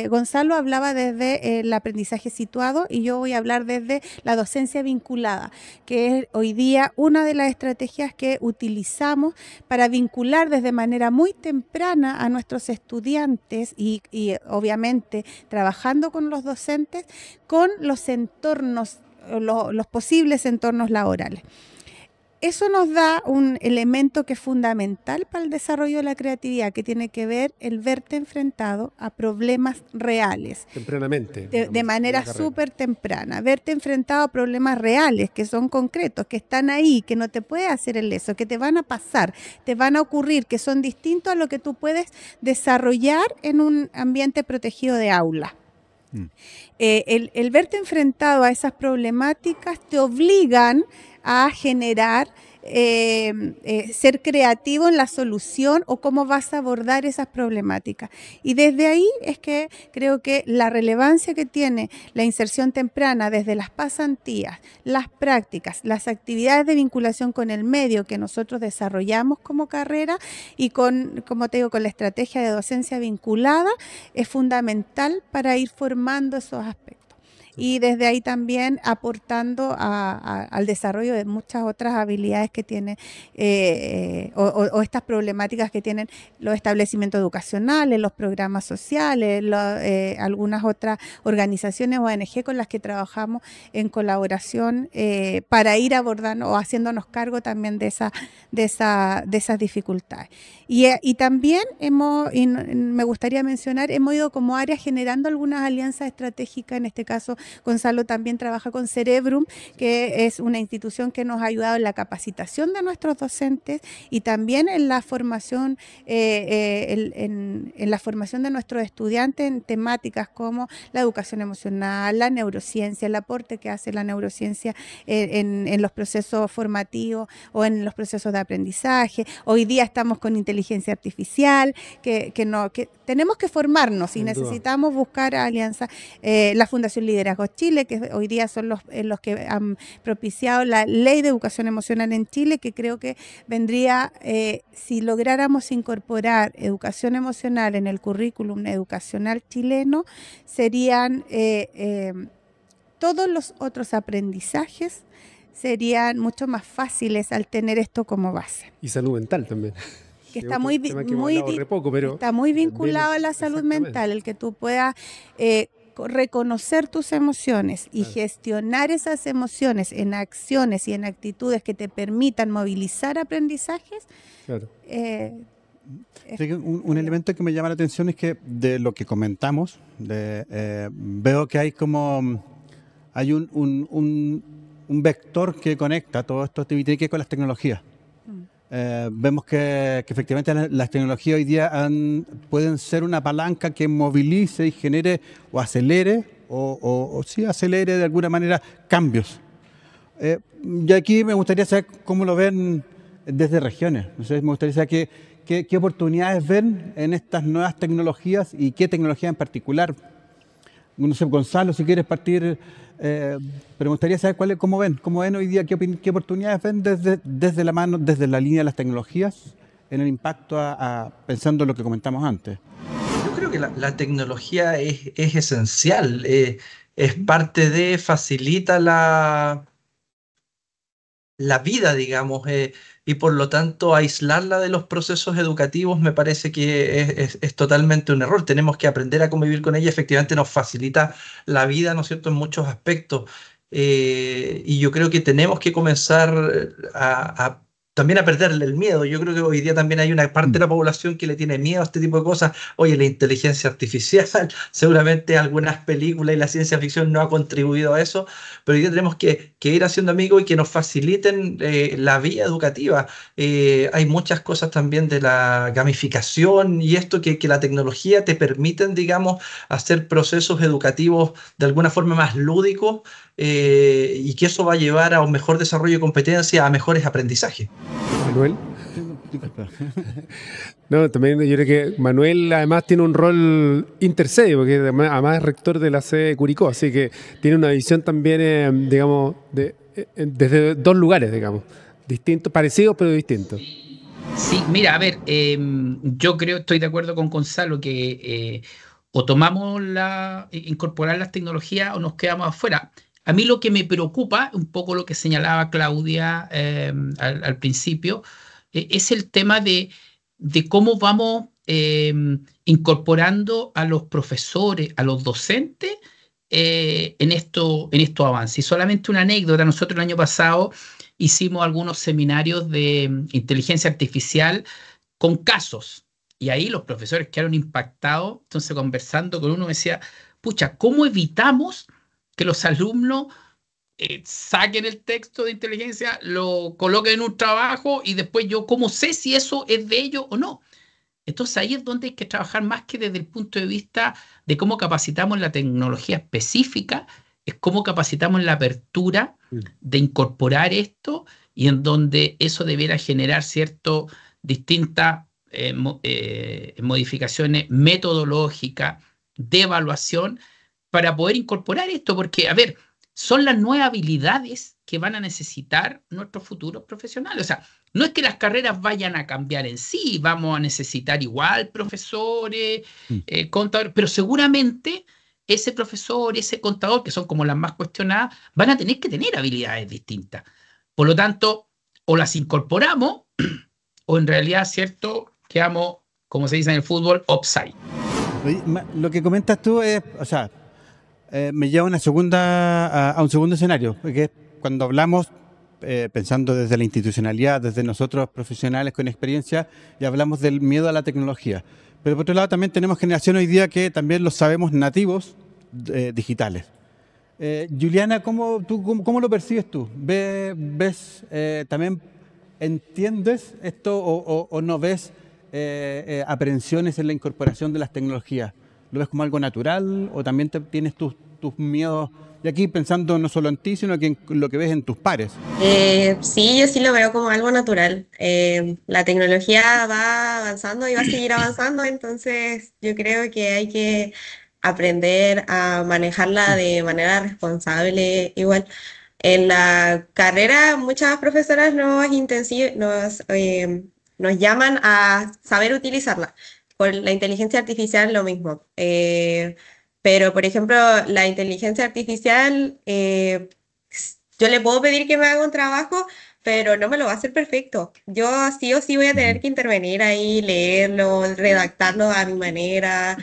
Gonzalo hablaba desde el aprendizaje situado y yo voy a hablar desde la docencia vinculada, que es hoy día una de las estrategias que utilizamos para vincular desde manera muy temprana a nuestros estudiantes y obviamente trabajando con los docentes, con los entornos, los posibles entornos laborales. eso nos da un elemento que es fundamental para el desarrollo de la creatividad, que tiene que ver el verte enfrentado a problemas reales. Tempranamente. De manera súper temprana. Verte enfrentado a problemas reales, que son concretos, que están ahí, que no te puedes hacer el leso, que te van a pasar, te van a ocurrir, que son distintos a lo que tú puedes desarrollar en un ambiente protegido de aula. El verte enfrentado a esas problemáticas te obligan a generar, ser creativo en la solución o cómo vas a abordar esas problemáticas. Y desde ahí es que creo que la relevancia que tiene la inserción temprana desde las pasantías, las prácticas, las actividades de vinculación con el medio que nosotros desarrollamos como carrera y con, como te digo, con la estrategia de docencia vinculada, es fundamental para ir formando esos aspectos. Y desde ahí también aportando al desarrollo de muchas otras habilidades que tiene o estas problemáticas que tienen los establecimientos educacionales, los programas sociales, algunas otras organizaciones ONG con las que trabajamos en colaboración para ir abordando o haciéndonos cargo también de esas dificultades. Y también me gustaría mencionar, hemos ido como área generando algunas alianzas estratégicas. En este caso, Gonzalo también trabaja con Cerebrum, que es una institución que nos ha ayudado en la capacitación de nuestros docentes y también en la formación, en la formación de nuestros estudiantes en temáticas como la educación emocional, la neurociencia, el aporte que hace la neurociencia en los procesos formativos o en los procesos de aprendizaje. Hoy día estamos con inteligencia artificial, que tenemos que formarnos y necesitamos buscar alianzas. La Fundación Liderazgo Chile, que hoy día son los que han propiciado la Ley de Educación Emocional en Chile, que creo que vendría, si lográramos incorporar educación emocional en el currículum educacional chileno, serían todos los otros aprendizajes serían mucho más fáciles al tener esto como base. Y salud mental también. Que está muy vinculado a la salud mental, el que tú puedas reconocer tus emociones y gestionar esas emociones en acciones y en actitudes que te permitan movilizar aprendizajes. Claro. Un elemento que me llama la atención es que de lo que comentamos, veo que hay un vector que conecta todo esto y tiene que ver con las tecnologías. Vemos que efectivamente las tecnologías hoy día pueden ser una palanca que movilice y genere o acelere o sí acelere de alguna manera cambios. Y aquí me gustaría saber cómo lo ven desde regiones. Entonces, me gustaría saber qué oportunidades ven en estas nuevas tecnologías y qué tecnología en particular. No sé, Gonzalo, si quieres partir, pero me gustaría saber cómo ven hoy día, qué oportunidades ven desde la mano, desde la línea de las tecnologías en el impacto pensando en lo que comentamos antes. Yo creo que la tecnología es esencial, es parte de, facilita la vida, digamos, y por lo tanto aislarla de los procesos educativos me parece que es totalmente un error. Tenemos que aprender a convivir con ella, efectivamente nos facilita la vida, ¿no es cierto?, en muchos aspectos. Y yo creo que tenemos que comenzar también a perderle el miedo. Yo creo que hoy día también hay una parte de la población que le tiene miedo a este tipo de cosas. Oye, la inteligencia artificial, seguramente algunas películas y la ciencia ficción no ha contribuido a eso, pero hoy día tenemos que ir haciendo amigos y que nos faciliten la vía educativa. Hay muchas cosas también de la gamificación y esto que la tecnología te permiten, digamos, hacer procesos educativos de alguna forma más lúdicos y que eso va a llevar a un mejor desarrollo de competencias, a mejores aprendizajes. Manuel. No, también yo creo que Manuel además tiene un rol intersedio, porque además es rector de la sede de Curicó, así que tiene una visión también, digamos, desde dos lugares, digamos, distintos, parecidos pero distintos. Sí, mira, a ver, yo estoy de acuerdo con Gonzalo que o tomamos incorporar las tecnologías o nos quedamos afuera. A mí lo que me preocupa, un poco lo que señalaba Claudia al principio, es el tema de cómo vamos incorporando a los profesores, a los docentes en estos avances. Y solamente una anécdota, nosotros el año pasado hicimos algunos seminarios de inteligencia artificial con casos. Y ahí los profesores quedaron impactados. Entonces, conversando con uno, me decía, pucha, ¿cómo evitamos que los alumnos saquen el texto de inteligencia, lo coloquen en un trabajo y después yo cómo sé si eso es de ellos o no? Entonces ahí es donde hay que trabajar más que desde el punto de vista de cómo capacitamos la tecnología específica, es cómo capacitamos la apertura de incorporar esto y en donde eso debiera generar distintas modificaciones metodológicas de evaluación para poder incorporar esto, porque, a ver, son las nuevas habilidades que van a necesitar nuestros futuros profesionales. O sea, no es que las carreras vayan a cambiar en sí, vamos a necesitar igual profesores, contadores, pero seguramente ese profesor, ese contador, que son como las más cuestionadas, van a tener que tener habilidades distintas. Por lo tanto, o las incorporamos o en realidad, ¿cierto? Quedamos, como se dice en el fútbol, offside. Oye, lo que comentas tú es, o sea, me lleva a un segundo escenario, porque cuando hablamos, pensando desde la institucionalidad, desde nosotros profesionales con experiencia, y hablamos del miedo a la tecnología. Pero por otro lado también tenemos generación hoy día que también los sabemos nativos digitales. Juliana, ¿cómo lo percibes tú? ¿Ves también entiendes esto o no ves aprehensiones en la incorporación de las tecnologías? ¿Lo ves como algo natural o también tienes tus miedos? Y aquí pensando no solo en ti, sino que en lo que ves en tus pares. Sí, yo sí lo veo como algo natural. La tecnología va avanzando y va a seguir avanzando, entonces yo creo que hay que aprender a manejarla de manera responsable igual. En la carrera, muchas profesoras nos llaman a saber utilizarla. Con la inteligencia artificial lo mismo. Pero, por ejemplo, la inteligencia artificial, yo le puedo pedir que me haga un trabajo, pero no me lo va a hacer perfecto. Yo sí o sí voy a tener que intervenir ahí, leerlo, redactarlo a mi manera,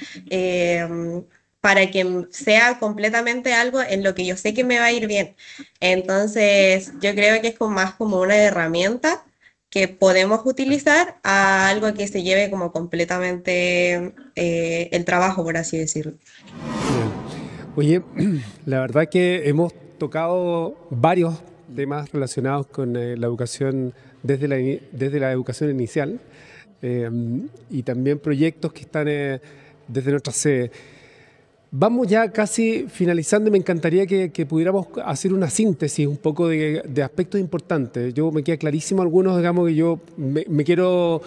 para que sea completamente algo en lo que yo sé que me va a ir bien. Entonces, yo creo que es más como una herramienta que podemos utilizar a algo que se lleve como completamente el trabajo, por así decirlo. Oye, la verdad que hemos tocado varios temas relacionados con la educación desde la educación inicial y también proyectos que están desde nuestra sede. Vamos ya casi finalizando y me encantaría que pudiéramos hacer una síntesis un poco de aspectos importantes. Yo me queda clarísimo algunos, digamos, que yo quiero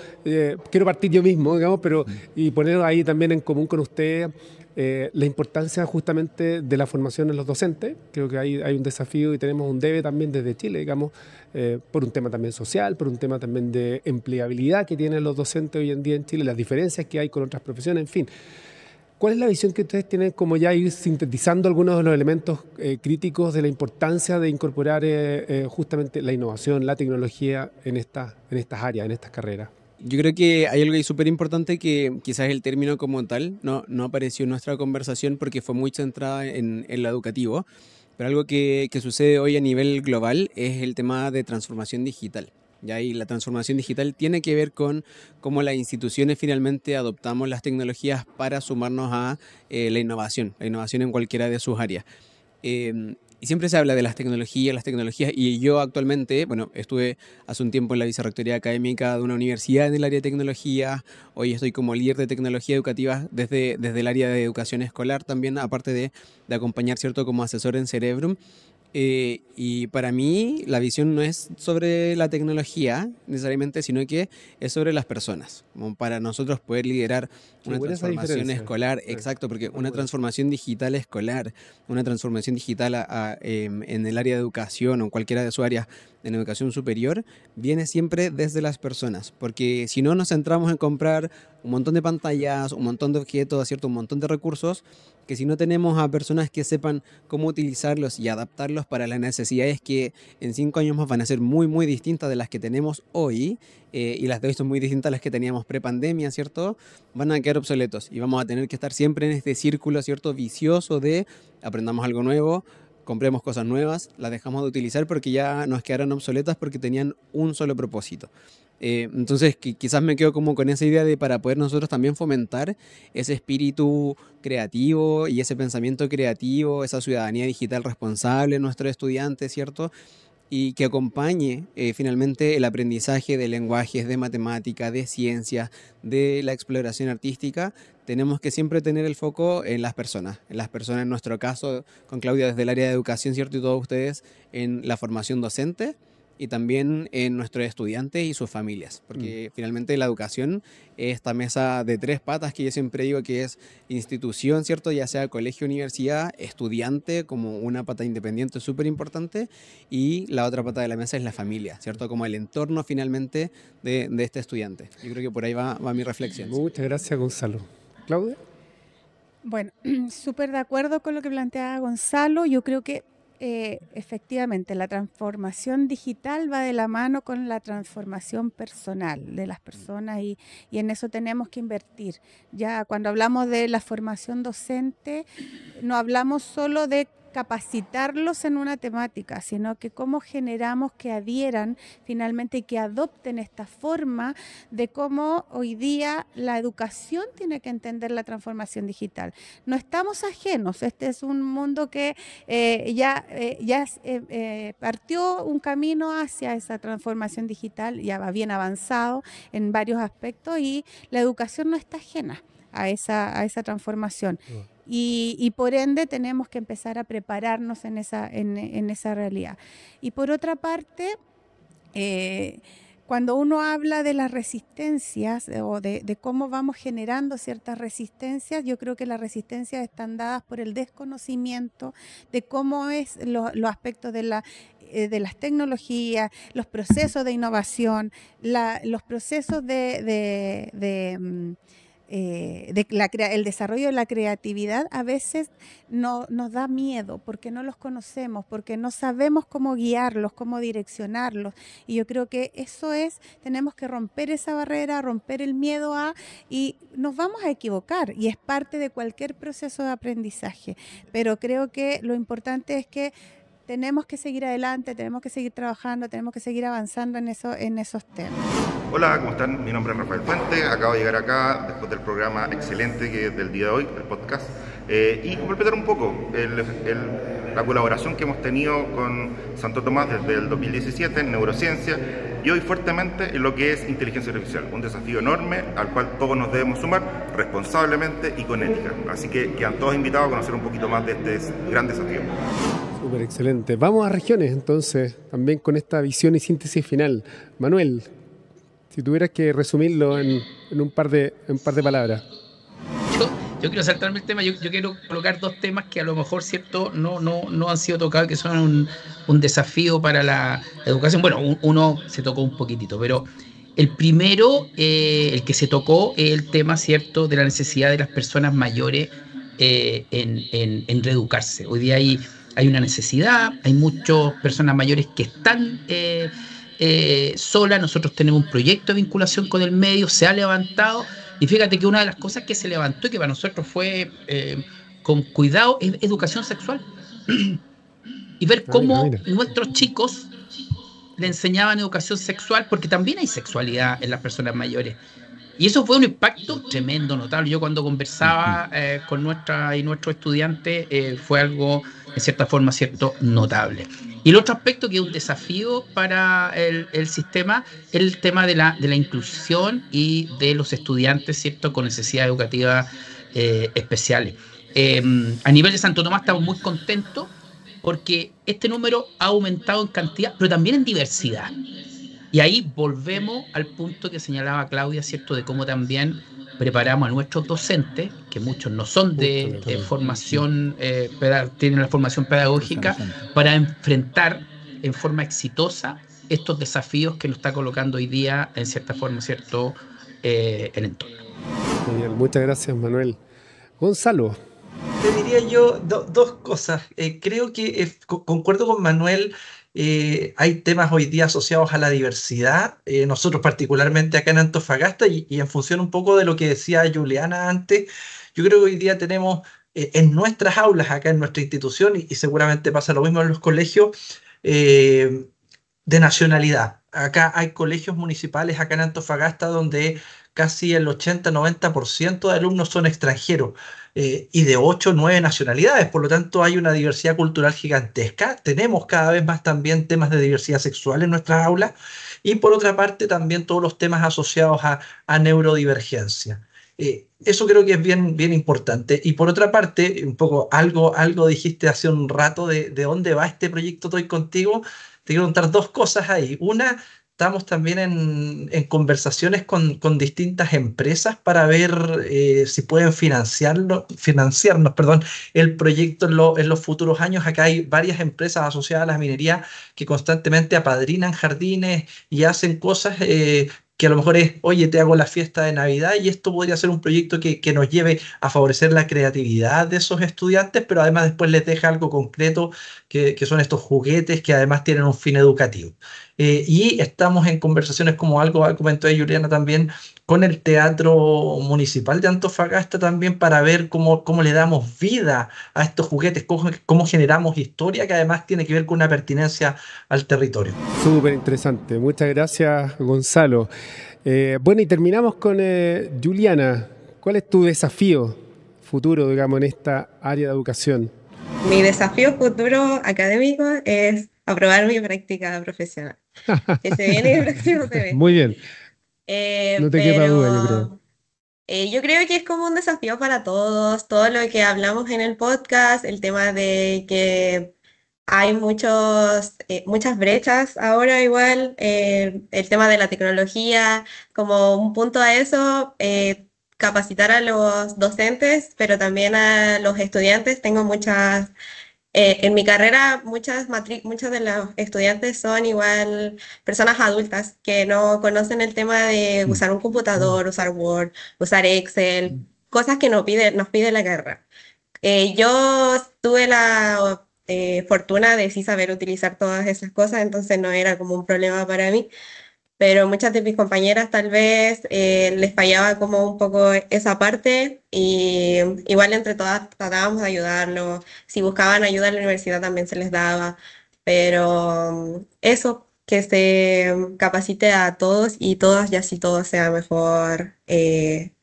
partir yo mismo, digamos, pero y poner ahí también en común con ustedes la importancia justamente de la formación en los docentes. Creo que hay un desafío y tenemos un debe también desde Chile, digamos, por un tema también social, por un tema también de empleabilidad que tienen los docentes hoy en día en Chile, las diferencias que hay con otras profesiones, en fin. ¿Cuál es la visión que ustedes tienen, como ya ir sintetizando algunos de los elementos críticos de la importancia de incorporar justamente la innovación, la tecnología en estas áreas, en estas carreras? Yo creo que hay algo ahí súper importante que quizás el término como tal no apareció en nuestra conversación porque fue muy centrada en lo educativo, pero algo que sucede hoy a nivel global es el tema de transformación digital. ¿Ya? Y la transformación digital tiene que ver con cómo las instituciones finalmente adoptamos las tecnologías para sumarnos a la innovación en cualquiera de sus áreas. Y siempre se habla de las tecnologías, y yo actualmente, bueno, estuve hace un tiempo en la vicerrectoría académica de una universidad en el área de tecnología, hoy estoy como líder de tecnología educativa desde el área de educación escolar también, aparte de acompañar, ¿cierto?, como asesor en Cerebrum. Y para mí la visión no es sobre la tecnología necesariamente, sino que es sobre las personas, como para nosotros poder liderar una transformación escolar, exacto, porque una transformación digital escolar, una transformación digital en el área de educación o en cualquiera de sus áreas en educación superior, viene siempre desde las personas, porque si no nos centramos en comprar un montón de pantallas, un montón de objetos, ¿cierto?, un montón de recursos, que si no tenemos a personas que sepan cómo utilizarlos y adaptarlos para las necesidades que en 5 años más van a ser muy, muy distintas de las que tenemos hoy, y las de hoy son muy distintas a las que teníamos pre-pandemia, ¿cierto?, van a quedar obsoletos y vamos a tener que estar siempre en este círculo, ¿cierto?, vicioso de aprendamos algo nuevo, compremos cosas nuevas, las dejamos de utilizar porque ya nos quedaron obsoletas porque tenían un solo propósito. Entonces quizás me quedo como con esa idea de para poder nosotros también fomentar ese espíritu creativo y ese pensamiento creativo, esa ciudadanía digital responsable en nuestros estudiantes, ¿cierto? Y que acompañe finalmente el aprendizaje de lenguajes, de matemática, de ciencias, de la exploración artística. Tenemos que siempre tener el foco en las personas en nuestro caso, con Claudia desde el área de educación, ¿cierto? Y todos ustedes en la formación docente y también en nuestros estudiantes y sus familias, porque finalmente la educación es esta mesa de tres patas que yo siempre digo que es institución, ¿cierto? Ya sea colegio, universidad, estudiante como una pata independiente súper importante, y la otra pata de la mesa es la familia, ¿cierto? Como el entorno finalmente de este estudiante. Yo creo que por ahí va mi reflexión. Muchas gracias, Gonzalo. ¿Claudia? Bueno, súper de acuerdo con lo que planteaba Gonzalo. Yo creo que efectivamente la transformación digital va de la mano con la transformación personal de las personas y en eso tenemos que invertir. Ya cuando hablamos de la formación docente, no hablamos solo de capacitarlos en una temática, sino que cómo generamos que adhieran finalmente y que adopten esta forma de cómo hoy día la educación tiene que entender la transformación digital. No estamos ajenos, este es un mundo que ya partió un camino hacia esa transformación digital, ya va bien avanzado en varios aspectos y la educación no está ajena a esa transformación. Y por ende tenemos que empezar a prepararnos en esa realidad. Y por otra parte, cuando uno habla de las resistencias o de cómo vamos generando ciertas resistencias, yo creo que las resistencias están dadas por el desconocimiento de cómo es los aspectos de las tecnologías, los procesos de innovación, los procesos el desarrollo de la creatividad a veces nos da miedo porque no los conocemos, porque no sabemos cómo guiarlos, cómo direccionarlos, y yo creo que tenemos que romper esa barrera, romper el miedo y nos vamos a equivocar y es parte de cualquier proceso de aprendizaje, pero creo que lo importante es que tenemos que seguir adelante, tenemos que seguir trabajando, tenemos que seguir avanzando en esos temas. Hola, ¿cómo están? Mi nombre es Rafael Fuente, acabo de llegar acá después del programa excelente que es del día de hoy, el podcast, y completar un poco la colaboración que hemos tenido con Santo Tomás desde el 2017 en neurociencia y hoy fuertemente en lo que es inteligencia artificial, un desafío enorme al cual todos nos debemos sumar responsablemente y con ética. Así que quedan todos invitados a conocer un poquito más de este gran desafío. Súper excelente. Vamos a regiones entonces, también con esta visión y síntesis final. Manuel, si tuvieras que resumirlo en un par de palabras. Yo quiero saltarme el tema, yo quiero colocar dos temas que a lo mejor, cierto, no han sido tocados, que son un desafío para la educación. Bueno, uno se tocó un poquitito, pero el primero, el que se tocó, es el tema, cierto, de la necesidad de las personas mayores en reeducarse. Hoy día hay una necesidad, hay muchas personas mayores que están solas. Nosotros tenemos un proyecto de vinculación con el medio, se ha levantado, y fíjate que una de las cosas que se levantó y que para nosotros fue con cuidado es educación sexual. Y ver cómo nuestros chicos le enseñaban educación sexual, porque también hay sexualidad en las personas mayores. Y eso fue un impacto tremendo, notable. Yo cuando conversaba con nuestros estudiantes fue algo, en cierta forma, cierto, notable. Y el otro aspecto que es un desafío para el sistema es el tema de la inclusión y de los estudiantes, cierto, con necesidades educativas especiales. A nivel de Santo Tomás estamos muy contentos porque este número ha aumentado en cantidad, pero también en diversidad. Y ahí volvemos al punto que señalaba Claudia, ¿cierto?, de cómo también preparamos a nuestros docentes, que muchos no son de formación, tienen la formación pedagógica, para enfrentar en forma exitosa estos desafíos que nos está colocando hoy día, en cierta forma, ¿cierto?, el entorno. Genial, muchas gracias, Manuel. Gonzalo. Te diría yo dos cosas. Creo que concuerdo con Manuel. Hay temas hoy día asociados a la diversidad, nosotros particularmente acá en Antofagasta y en función un poco de lo que decía Juliana antes, yo creo que hoy día tenemos en nuestras aulas, acá en nuestra institución, y seguramente pasa lo mismo en los colegios, de nacionalidad. Acá hay colegios municipales, acá en Antofagasta, donde casi el 80-90% de alumnos son extranjeros, y de 8 o 9 nacionalidades. Por lo tanto, hay una diversidad cultural gigantesca. Tenemos cada vez más también temas de diversidad sexual en nuestras aulas, y por otra parte también todos los temas asociados a neurodivergencia. Eso creo que es bien, bien importante. Y por otra parte, un poco algo dijiste hace un rato de dónde va este proyecto Estoy Contigo. Te quiero contar dos cosas ahí. Una, estamos también en conversaciones con distintas empresas para ver si pueden financiarnos, el proyecto en los futuros años. Acá hay varias empresas asociadas a la minería que constantemente apadrinan jardines y hacen cosas que a lo mejor es, oye, te hago la fiesta de Navidad, y esto podría ser un proyecto que nos lleve a favorecer la creatividad de esos estudiantes, pero además después les deja algo concreto, que son estos juguetes que además tienen un fin educativo. Y estamos en conversaciones, como algo comentó Juliana también, con el Teatro Municipal de Antofagasta también, para ver cómo le damos vida a estos juguetes, cómo generamos historia, que además tiene que ver con una pertinencia al territorio. Súper interesante. Muchas gracias, Gonzalo. Bueno, y terminamos con Juliana. ¿Cuál es tu desafío futuro, digamos, en esta área de educación? Mi desafío futuro académico es aprobar mi práctica profesional, que se viene el próximo semestre. Muy bien. No te quepa duda, yo creo. Yo creo que es como un desafío para todos, todo lo que hablamos en el podcast, el tema de que hay muchas brechas ahora igual, el tema de la tecnología, como un punto a eso, capacitar a los docentes, pero también a los estudiantes. Tengo en mi carrera muchos de los estudiantes son igual personas adultas que no conocen el tema de usar un computador, usar Word, usar Excel, cosas que nos pide la carrera. Yo tuve la fortuna de sí saber utilizar todas esas cosas, entonces no era como un problema para mí, pero muchas de mis compañeras tal vez les fallaba como un poco esa parte, y igual entre todas tratábamos de ayudarlos. Si buscaban ayuda en la universidad también se les daba, pero eso, que se capacite a todos y todas, y así todo sea mejor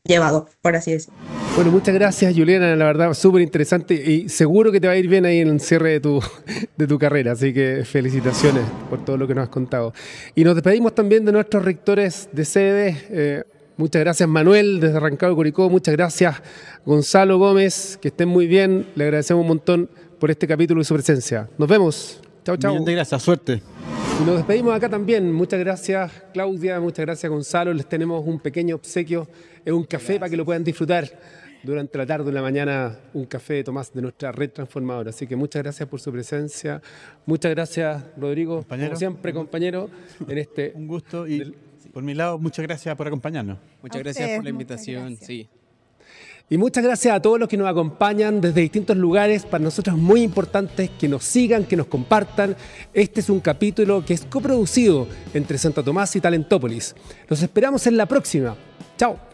llevado, por así decirlo. Bueno, muchas gracias, Juliana, la verdad, súper interesante, y seguro que te va a ir bien ahí en el cierre de tu carrera, así que felicitaciones por todo lo que nos has contado. Y nos despedimos también de nuestros rectores de sede. Muchas gracias, Manuel, desde Rancagua, Curicó. Muchas gracias, Gonzalo Gómez, que estén muy bien. Le agradecemos un montón por este capítulo y su presencia. Nos vemos. Chao, chao. Muchas gracias, suerte. Y nos despedimos acá también. Muchas gracias, Claudia, muchas gracias, Gonzalo. Les tenemos un pequeño obsequio, es un café para que lo puedan disfrutar durante la tarde o la mañana, un café de Tomás de nuestra red transformadora. Así que muchas gracias por su presencia. Muchas gracias, Rodrigo, compañero, como siempre, compañero, en este... Un gusto, y por mi lado, muchas gracias por acompañarnos. Muchas gracias por la invitación. Sí. Y muchas gracias a todos los que nos acompañan desde distintos lugares. Para nosotros es muy importante que nos sigan, que nos compartan. Este es un capítulo que es coproducido entre Santo Tomás y Talentópolis. Los esperamos en la próxima. Chao.